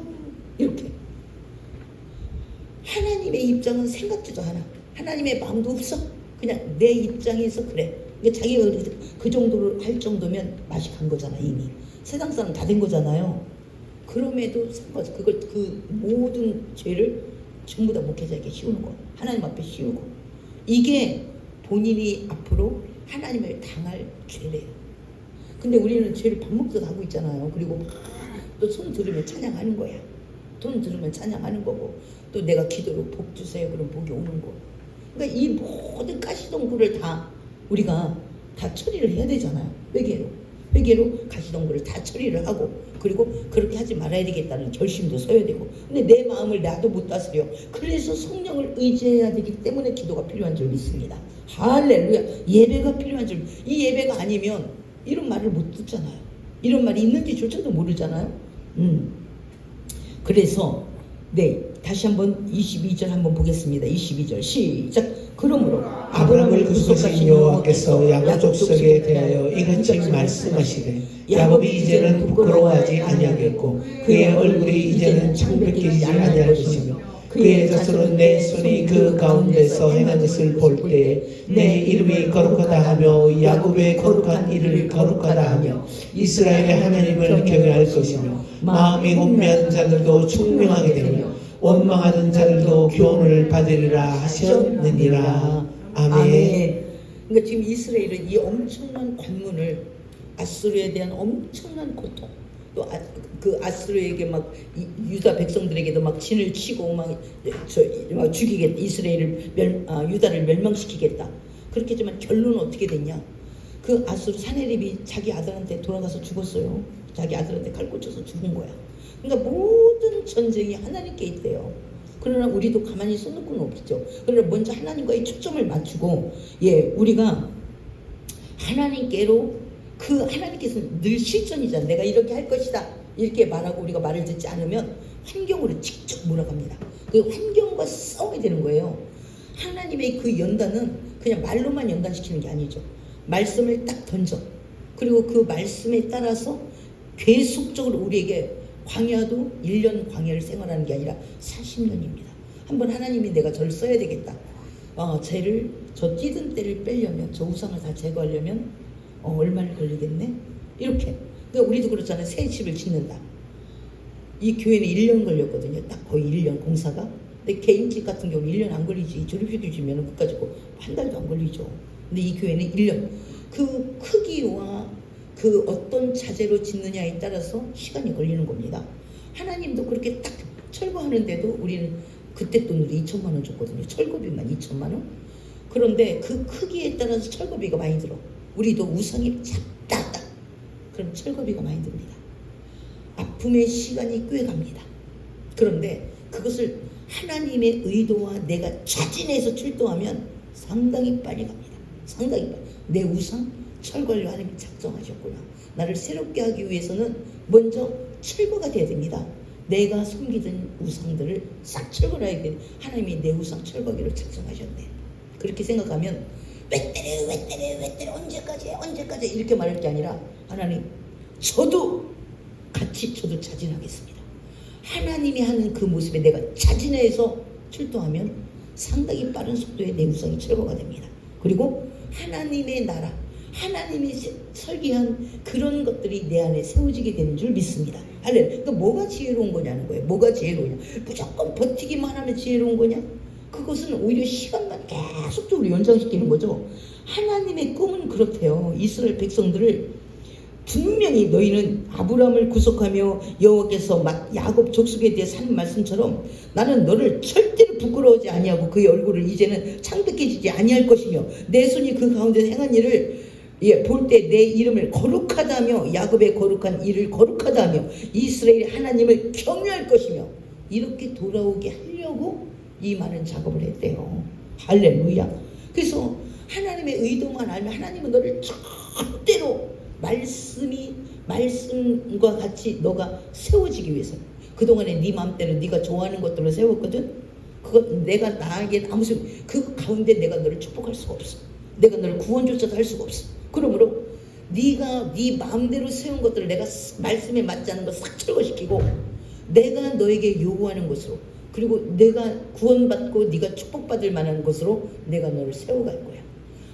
이렇게. 하나님의 입장은 생각지도 않아. 하나님의 마음도 없어. 그냥 내 입장에서 그래. 그러니까 자기가 그 정도로 할 정도면 맛이 간 거잖아, 이미. 세상 사람 다 된 거잖아요. 그럼에도 그걸, 그 모든 죄를 전부 다 목회자에게 씌우는 거. 하나님 앞에 씌우고. 이게 본인이 앞으로 하나님을 당할 죄래요. 근데 우리는 죄를 밥 먹듯 하고 있잖아요. 그리고 또 손 들으면 찬양하는 거야. 돈 들으면 찬양하는 거고, 또 내가 기도로 복 주세요 그럼 복이 오는 거. 그러니까 이 모든 가시덤불을 다 우리가 다 처리를 해야 되잖아요. 회개로 가시덤불을 다 처리를 하고, 그리고 그렇게 하지 말아야 되겠다는 결심도 서야 되고. 근데 내 마음을 나도 못 다스려. 그래서 성령을 의지해야 되기 때문에 기도가 필요한 줄 믿습니다. 할렐루야. 예배가 필요한 줄. 이 예배가 아니면 이런 말을 못 듣잖아요. 이런 말이 있는지조차도 모르잖아요. 그래서 네, 다시 한번 22절 한번 보겠습니다. 22절 시작. 그러므로 아브라함을 구속하신 여호와께서 야곱 족속에 대하여 이같이 말씀하시되 야곱이 이제는 부끄러워하지 아니하겠고 그의 얼굴이 이제는 창백해지지 아니할 것이며 그의 자손은 내 손이 그 가운데서 행한 것을 볼 때에 내 이름이 거룩하다 하며 야곱의 거룩한 이를 거룩하다 하며 이스라엘의 하나님을 경외할 것이며 마음이 혼미한 자들도 총명하게 되며 원망하는 자들도 교훈을 받으리라 하셨느니라. 아멘. 그러니까 지금 이스라엘은 이 엄청난 관문을, 아수르에 대한 엄청난 고통, 또 그 아수르에게 막 유다 백성들에게도 막 진을 치고 막 죽이겠다. 이스라엘을 유다를 멸망시키겠다. 그렇게 했지만 결론은 어떻게 됐냐? 그 아수르 사네립이 자기 아들한테 돌아가서 죽었어요. 자기 아들한테 칼 꽂혀서 죽은 거야. 그러니까 모든 전쟁이 하나님께 있대요. 그러나 우리도 가만히 손 놓고는 없죠. 그러나 먼저 하나님과의 초점을 맞추고, 예, 우리가 하나님께로, 그 하나님께서는 늘 실전이잖아. 내가 이렇게 할 것이다 이렇게 말하고 우리가 말을 듣지 않으면 환경으로 직접 몰아갑니다. 그 환경과 싸워야 되는 거예요. 하나님의 그 연단은 그냥 말로만 연단시키는 게 아니죠. 말씀을 딱 던져. 그리고 그 말씀에 따라서 계속적으로 우리에게 광야도 1년 광야를 생활하는 게 아니라 40년입니다. 한번 하나님이 내가 저를 써야 되겠다. 쟤를 저 찌든 때를 빼려면 저 우상을 다 제거하려면 얼마나 걸리겠네? 이렇게. 그러니까 우리도 그렇잖아요. 새 집을 짓는다. 이 교회는 1년 걸렸거든요. 딱 거의 1년 공사가. 근데 개인집 같은 경우는 1년 안 걸리지. 조립식을 주면 그까지고 한 달도 안 걸리죠. 근데 이 교회는 1년. 그 크기와 그 어떤 자재로 짓느냐에 따라서 시간이 걸리는 겁니다. 하나님도 그렇게 딱 철거하는데도 우리는 그때 돈으로 2천만 원 줬거든요. 철거비만 2천만 원. 그런데 그 크기에 따라서 철거비가 많이 들어. 우리도 우상이 작다. 그럼 철거비가 많이 듭니다. 아픔의 시간이 꽤 갑니다. 그런데 그것을 하나님의 의도와 내가 자진해서 출동하면 상당히 빨리 갑니다. 상당히 빨리. 내 우상 철거를 하나님이 작정하셨구나. 나를 새롭게 하기 위해서는 먼저 철거가 돼야 됩니다. 내가 섬기던 우상들을 싹 철거해야 돼. 하나님이 내 우상 철거기를 작정하셨네. 그렇게 생각하면 왜 때려 언제까지 이렇게 말할 게 아니라 하나님 저도 자진하겠습니다. 하나님이 하는 그 모습에 내가 자진해서 출동하면 상당히 빠른 속도에 내 우상이 철거가 됩니다. 그리고 하나님의 나라, 하나님이 설계한 그런 것들이 내 안에 세워지게 되는 줄 믿습니다. 할렐루야. 그러니까 뭐가 지혜로운 거냐는 거예요. 뭐가 지혜로우냐. 무조건 버티기만 하면 지혜로운 거냐. 그것은 오히려 시간만 계속적으로 연장시키는 거죠. 하나님의 꿈은 그렇대요. 이스라엘 백성들을 분명히 너희는 아브라함을 구속하며 여호와께서 야곱 족속에 대해서 하는 말씀처럼 나는 너를 절대로 부끄러워하지 아니하고 그의 얼굴을 이제는 창백해지지 아니할 것이며 내 손이 그 가운데서 행한 일을 볼 때 내 이름을 거룩하다며 야곱의 거룩한 일을 거룩하다며 이스라엘의 하나님을 경외할 것이며 이렇게 돌아오게 하려고 이 많은 작업을 했대요. 할렐루야. 그래서 하나님의 의도만 알면 하나님은 너를 절대로 말씀과 같이 너가 세워지기 위해서 그동안에 네 마음대로 네가 좋아하는 것들로 세웠거든. 그것 내가 나에게 아무 소용 그 가운데 내가 너를 축복할 수가 없어. 내가 너를 구원조차도 할 수가 없어. 그러므로 네가 네 마음대로 세운 것들을 내가 말씀에 맞지 않은 거 싹 철거시키고 내가 너에게 요구하는 것으로 그리고 내가 구원받고 네가 축복받을 만한 것으로 내가 너를 세워갈 거야.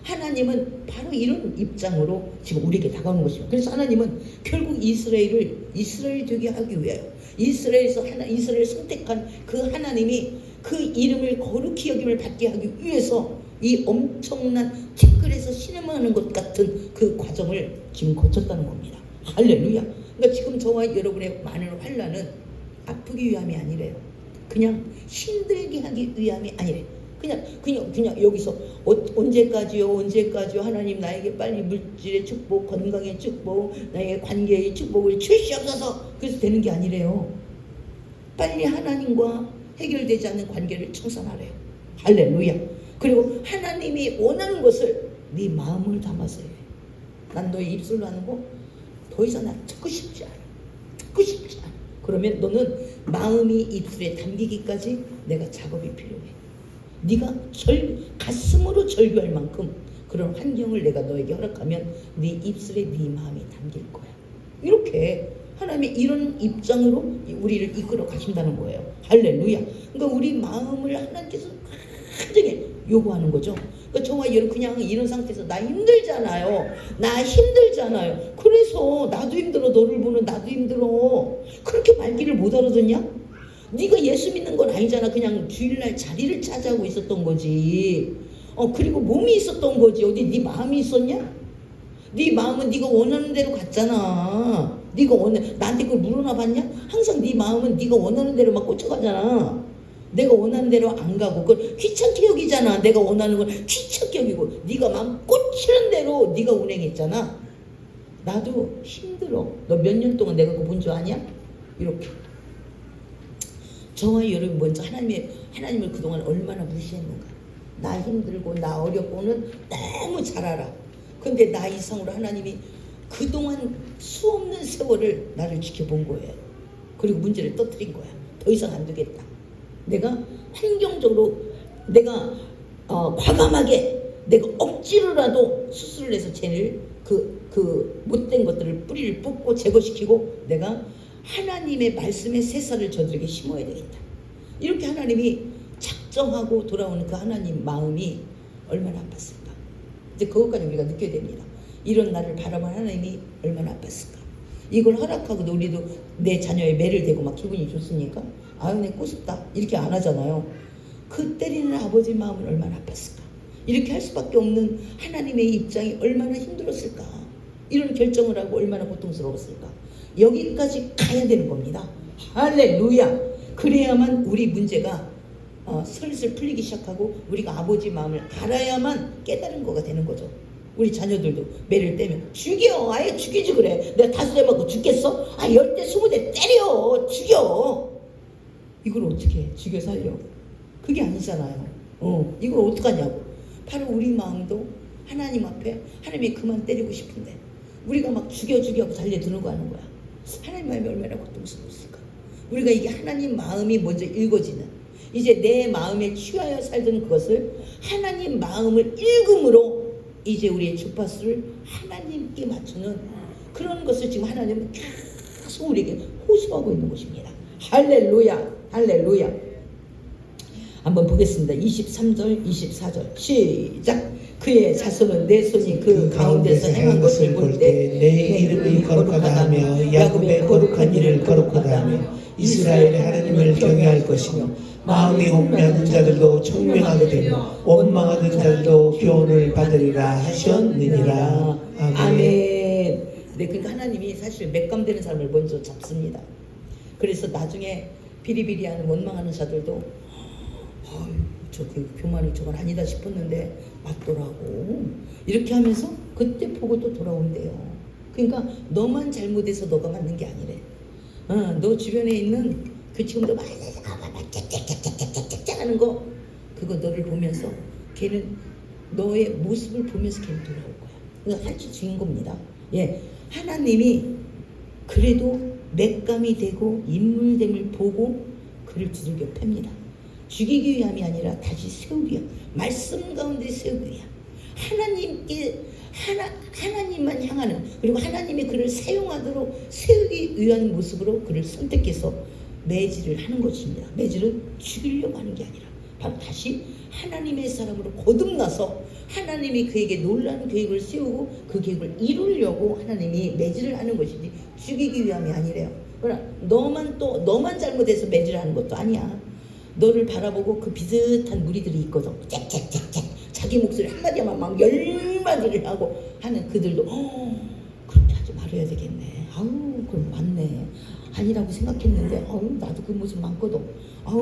하나님은 바로 이런 입장으로 지금 우리에게 다가오는 것이죠. 그래서 하나님은 결국 이스라엘이 되게 하기 위하여 이스라엘에서 이스라엘을 선택한 그 하나님이 그 이름을 거룩히 여김을 받게 하기 위해서 이 엄청난 티끌에서 신음하는 것 같은 그 과정을 지금 거쳤다는 겁니다. 할렐루야. 그러니까 지금 저와 여러분의 많은 환난은 아프기 위함이 아니래요. 그냥 힘들게 하기 위함이 아니래요. 그냥 여기서 언제까지요 하나님 나에게 빨리 물질의 축복 건강의 축복 나에게 관계의 축복을 주시옵소서 그래서 되는 게 아니래요. 빨리 하나님과 해결되지 않는 관계를 청산하래요. 할렐루야. 그리고 하나님이 원하는 것을 네 마음을 담아서 해. 난 너의 입술로 하는 거 더 이상 난 듣고 싶지 않아. 그러면 너는 마음이 입술에 담기기까지 내가 작업이 필요해. 네가 가슴으로 절규할 만큼 그런 환경을 내가 너에게 허락하면 네 입술에 네 마음이 담길 거야. 이렇게 하나님이 이런 입장으로 우리를 이끌어 가신다는 거예요. 할렐루야. 그러니까 우리 마음을 하나님께서 굉장히 요구하는 거죠. 그러니까 저와 여러분 그냥 이런 상태에서 나 힘들잖아요. 그래서 나도 힘들어. 너를 보는 나도 힘들어. 그렇게 말귀를 못 알아듣냐? 네가 예수 믿는 건 아니잖아. 그냥 주일날 자리를 차지하고 있었던 거지. 그리고 몸이 있었던 거지. 어디 네 마음이 있었냐? 네 마음은 네가 원하는 대로 갔잖아. 나한테 그걸 물어나 봤냐? 항상 네 마음은 네가 원하는 대로 막 꽂혀가잖아. 내가 원하는 대로 안 가고 그걸 귀찮게 여기잖아. 내가 원하는 걸 귀찮게 여기고 네가 마음 꽂히는 대로 네가 운행했잖아. 나도 힘들어. 너 몇 년 동안 내가 그거 본 줄 아냐? 이렇게. 저와 여러분 먼저 하나님을 그동안 얼마나 무시했는가. 나 힘들고 나 어렵고는 너무 잘 알아. 근데 나 이상으로 하나님이 그동안 수없는 세월을 나를 지켜본 거예요. 그리고 문제를 터뜨린 거야. 더 이상 안 되겠다. 내가 환경적으로 내가 과감하게 내가 억지로라도 수술을 해서 쟤를 그 못된 것들을 뿌리를 뽑고 제거시키고 내가 하나님의 말씀의 새살을 저들에게 심어야 되겠다. 이렇게 하나님이 자꾸 작정하고 돌아오는 그 하나님 마음이 얼마나 아팠을까. 이제 그것까지 우리가 느껴야 됩니다. 이런 나를 바라본 하나님이 얼마나 아팠을까. 이걸 허락하고도 우리도 내 자녀의 매를 대고 막 기분이 좋습니까? 아유 내 꼬숩다 이렇게 안 하잖아요. 그 때리는 아버지 마음은 얼마나 아팠을까. 이렇게 할 수밖에 없는 하나님의 입장이 얼마나 힘들었을까. 이런 결정을 하고 얼마나 고통스러웠을까. 여기까지 가야 되는 겁니다. 할렐루야. 그래야만 우리 문제가 슬슬 풀리기 시작하고 우리가 아버지 마음을 알아야만 깨달은 거가 되는 거죠. 우리 자녀들도 매를 떼면 죽여. 아예 죽이지 그래. 내가 5대 맞고 죽겠어? 10대 20대 때려. 죽여. 이걸 어떻게 해? 죽여 살려. 그게 아니잖아요. 이걸 어떡하냐고. 바로 우리 마음도 하나님 앞에 하나님이 그만 때리고 싶은데 우리가 막 죽여 하고 달려드는 거 하는 거야. 하나님 마음이 얼마나 고통스러웠을까. 우리가 이게 하나님 마음이 먼저 읽어지는, 이제 내 마음에 취하여 살던 그것을 하나님 마음을 읽음으로 이제 우리의 주파수를 하나님께 맞추는 그런 것을 지금 하나님은 계속 우리에게 호소하고 있는 것입니다. 할렐루야. 할렐루야. 한번 보겠습니다. 23절 24절 시작. 그의 자손은 내 손이 그 가운데서 행한 것을 볼 때 내 이름이 거룩하다 하며 야곱의 거룩한 일을 거룩하다 하며 이스라엘의 하나님을 경외할 것이며 마음이 혼미하는 자들도 청명하게 되며 원망하는 자들도 교훈을 받으리라 하셨느니라. 아멘. 네, 그러니까 하나님이 사실 맥감되는 사람을 먼저 잡습니다. 그래서 나중에 비리비리하는 원망하는 자들도 저그 교만이 저건 아니다 싶었는데 맞더라고. 이렇게 하면서 그때 보고 또 돌아온대요. 그러니까 너만 잘못해서 너가 맞는 게 아니래. 너 주변에 있는 그 지금도 막 짝짝짝짝짝짝짝 하는 거, 그거 너를 보면서 걔는 너의 모습을 보면서 걔는 돌아올 거야. 그러니까 같이 주인 겁니다. 예, 하나님이 그래도 맷감이 되고 인물됨을 보고 그를 두들겨 팹니다. 죽이기 위함이 아니라 다시 세우기 위함, 말씀 가운데 세우기 위함, 하나님만 향하는, 그리고 하나님이 그를 사용하도록 세우기 위한 모습으로 그를 선택해서 매질을 하는 것입니다. 매질은 죽이려고 하는 게 아니라 바로 다시 하나님의 사람으로 거듭나서 하나님이 그에게 놀라운 계획을 세우고 그 계획을 이루려고 하나님이 매질을 하는 것이지 죽이기 위함이 아니래요. 그러나 너만 잘못해서 매질을 하는 것도 아니야. 너를 바라보고 그 비슷한 무리들이 있거든. 짹짹짹짹 자기 목소리 한마디만 막 10마디를 하고 하는 그들도 그렇게 하지 말아야 되겠네. 그럼 맞네. 아니라고 생각했는데 나도 그 모습 많거든.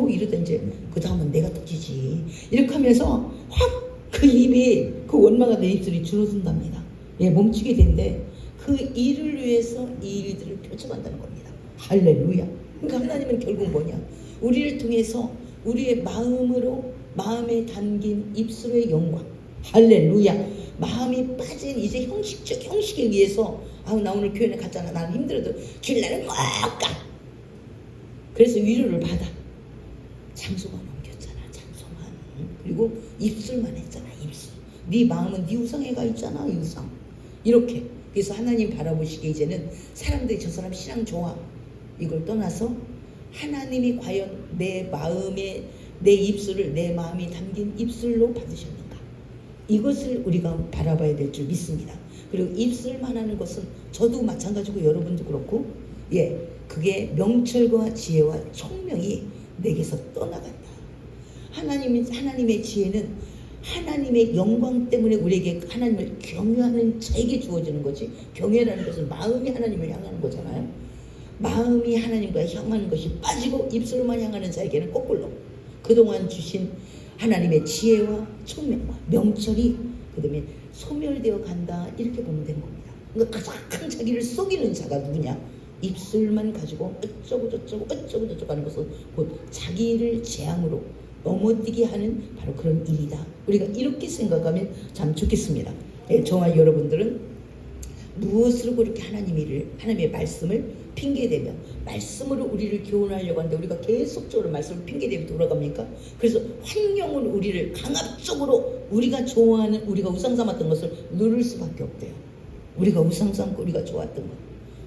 이러다 이제 그 다음은 내가 터지지. 이렇게 하면서 확 그 입이, 그 원망한 내 입술이 줄어든답니다. 예, 멈추게 된대. 그 일을 위해서 이 일들을 펼쳐간다는 겁니다. 할렐루야. 그러니까 하나님은 결국 뭐냐? 우리를 통해서 우리의 마음에 담긴 입술의 영광. 할렐루야. 마음이 빠진 이제 형식적 형식에 의해서 나 오늘 교회에 갔잖아. 나는 힘들어도 길나는 꼭 가. 그래서 위로를 받아. 장소만 옮겼잖아. 장소만. 그리고 입술만 했잖아. 입술. 네 마음은 네 우상에 가 있잖아. 우상. 이렇게. 그래서 하나님 바라보시기에 이제는 사람들이 저 사람 신앙 좋아. 이걸 떠나서 하나님이 과연 내 마음에, 내 입술을, 내 마음이 담긴 입술로 받으셨는가. 이것을 우리가 바라봐야 될 줄 믿습니다. 그리고 입술만 하는 것은 저도 마찬가지고 여러분도 그렇고, 예, 그게 명철과 지혜와 총명이 내게서 떠나간다. 하나님의 지혜는 하나님의 영광 때문에 우리에게 하나님을 경외하는 자에게 주어지는 거지. 경외라는 것은 마음이 하나님을 향하는 거잖아요. 마음이 하나님과 향하는 것이 빠지고 입술만 향하는 자에게는 거꾸로 그동안 주신 하나님의 지혜와 총명과 명철이 그다음에 소멸되어 간다. 이렇게 보면 되는 겁니다. 그러니까 가장 자기를 속이는 자가 누구냐? 입술만 가지고 어쩌고 저쩌고 하는 것은 곧 자기를 재앙으로 넘어뜨게 하는 바로 그런 일이다. 우리가 이렇게 생각하면 참 좋겠습니다. 예, 저와 여러분들은 무엇으로 그렇게 하나님의 말씀을 핑계대며 말씀으로 우리를 교훈하려고 하는데 우리가 계속적으로 말씀을 핑계대며 돌아갑니까? 그래서 환경으로 우리를 강압적으로 우리가 좋아하는, 우리가 우상 삼았던 것을 누를 수밖에 없대요. 우리가 우상 삼고 우리가 좋았던 것,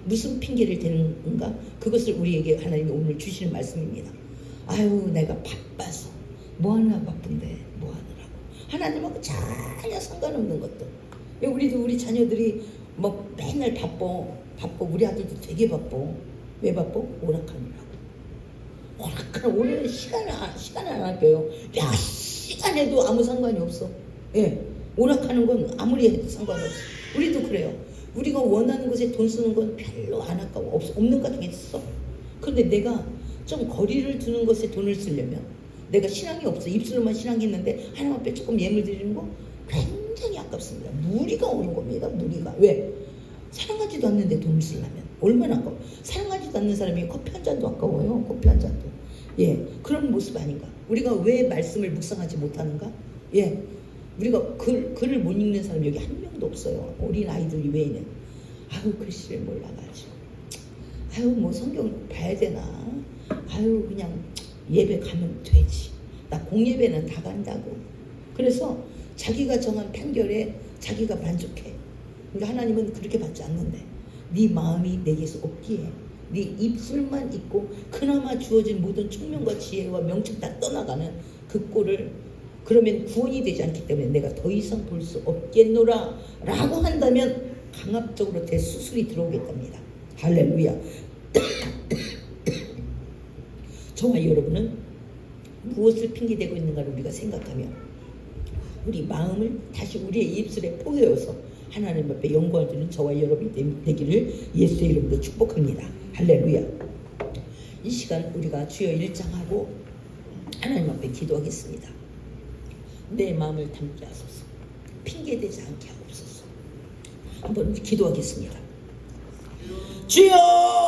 무슨 핑계를 대는가? 그것을 우리에게 하나님이 오늘 주시는 말씀입니다. 내가 바빠서, 뭐 하나 바쁜데 뭐 하느라고. 하나님하고 전혀 상관없는 것도. 우리도 우리 자녀들이 뭐 맨날 바빠. 우리 아들도 되게 바빠. 왜 바빠? 오락하느라고. 오락하는 오늘은 시간을 안 아껴요. 몇 시간에도 아무 상관이 없어. 예, 오락하는 건 아무리 해도 상관없어. 우리도 그래요. 우리가 원하는 것에 돈 쓰는 건 별로 안 아까워. 없는 것 중에 있어. 그런데 내가 좀 거리를 두는 것에 돈을 쓰려면, 내가 신앙이 없어. 입술로만 신앙이 있는데 하나님 앞에 조금 예물 드리는 거 굉장히 아깝습니다. 무리가 오는 겁니다. 무리가. 왜? 사랑하지도 않는데 돈을 쓰려면 얼마나 아까워. 사랑하지도 않는 사람이 커피 한 잔도 아까워요. 커피 한 잔도. 예, 그런 모습 아닌가. 우리가 왜 말씀을 묵상하지 못하는가? 예, 우리가 글을 못 읽는 사람이 여기 한 명도 없어요. 어린 아이들 외에는. 아유, 글씨를 몰라가지고. 아유, 뭐 성경 봐야 되나? 아유, 그냥 예배 가면 되지. 나 공예배는 다 간다고. 그래서 자기가 정한 판결에 자기가 만족해. 근데 하나님은 그렇게 받지 않는데, 네 마음이 내게서 없기에 네 입술만 있고 그나마 주어진 모든 총명과 지혜와 명철 다 떠나가는 그 꼴을, 그러면 구원이 되지 않기 때문에 내가 더 이상 볼 수 없겠노라 라고 한다면 강압적으로 대수술이 들어오겠답니다. 할렐루야. 저와 여러분은 무엇을 핑계대고 있는가를 우리가 생각하며 우리 마음을 다시 우리의 입술에 포개어서 하나님 앞에 영광을 드리는 저와 여러분이 되기를 예수의 이름으로 축복합니다. 할렐루야. 이 시간 우리가 주여 1장하고 하나님 앞에 기도하겠습니다. 내 마음을 담게 하소서. 핑계대지 않게 하옵소서. 한번 기도하겠습니다. 주여!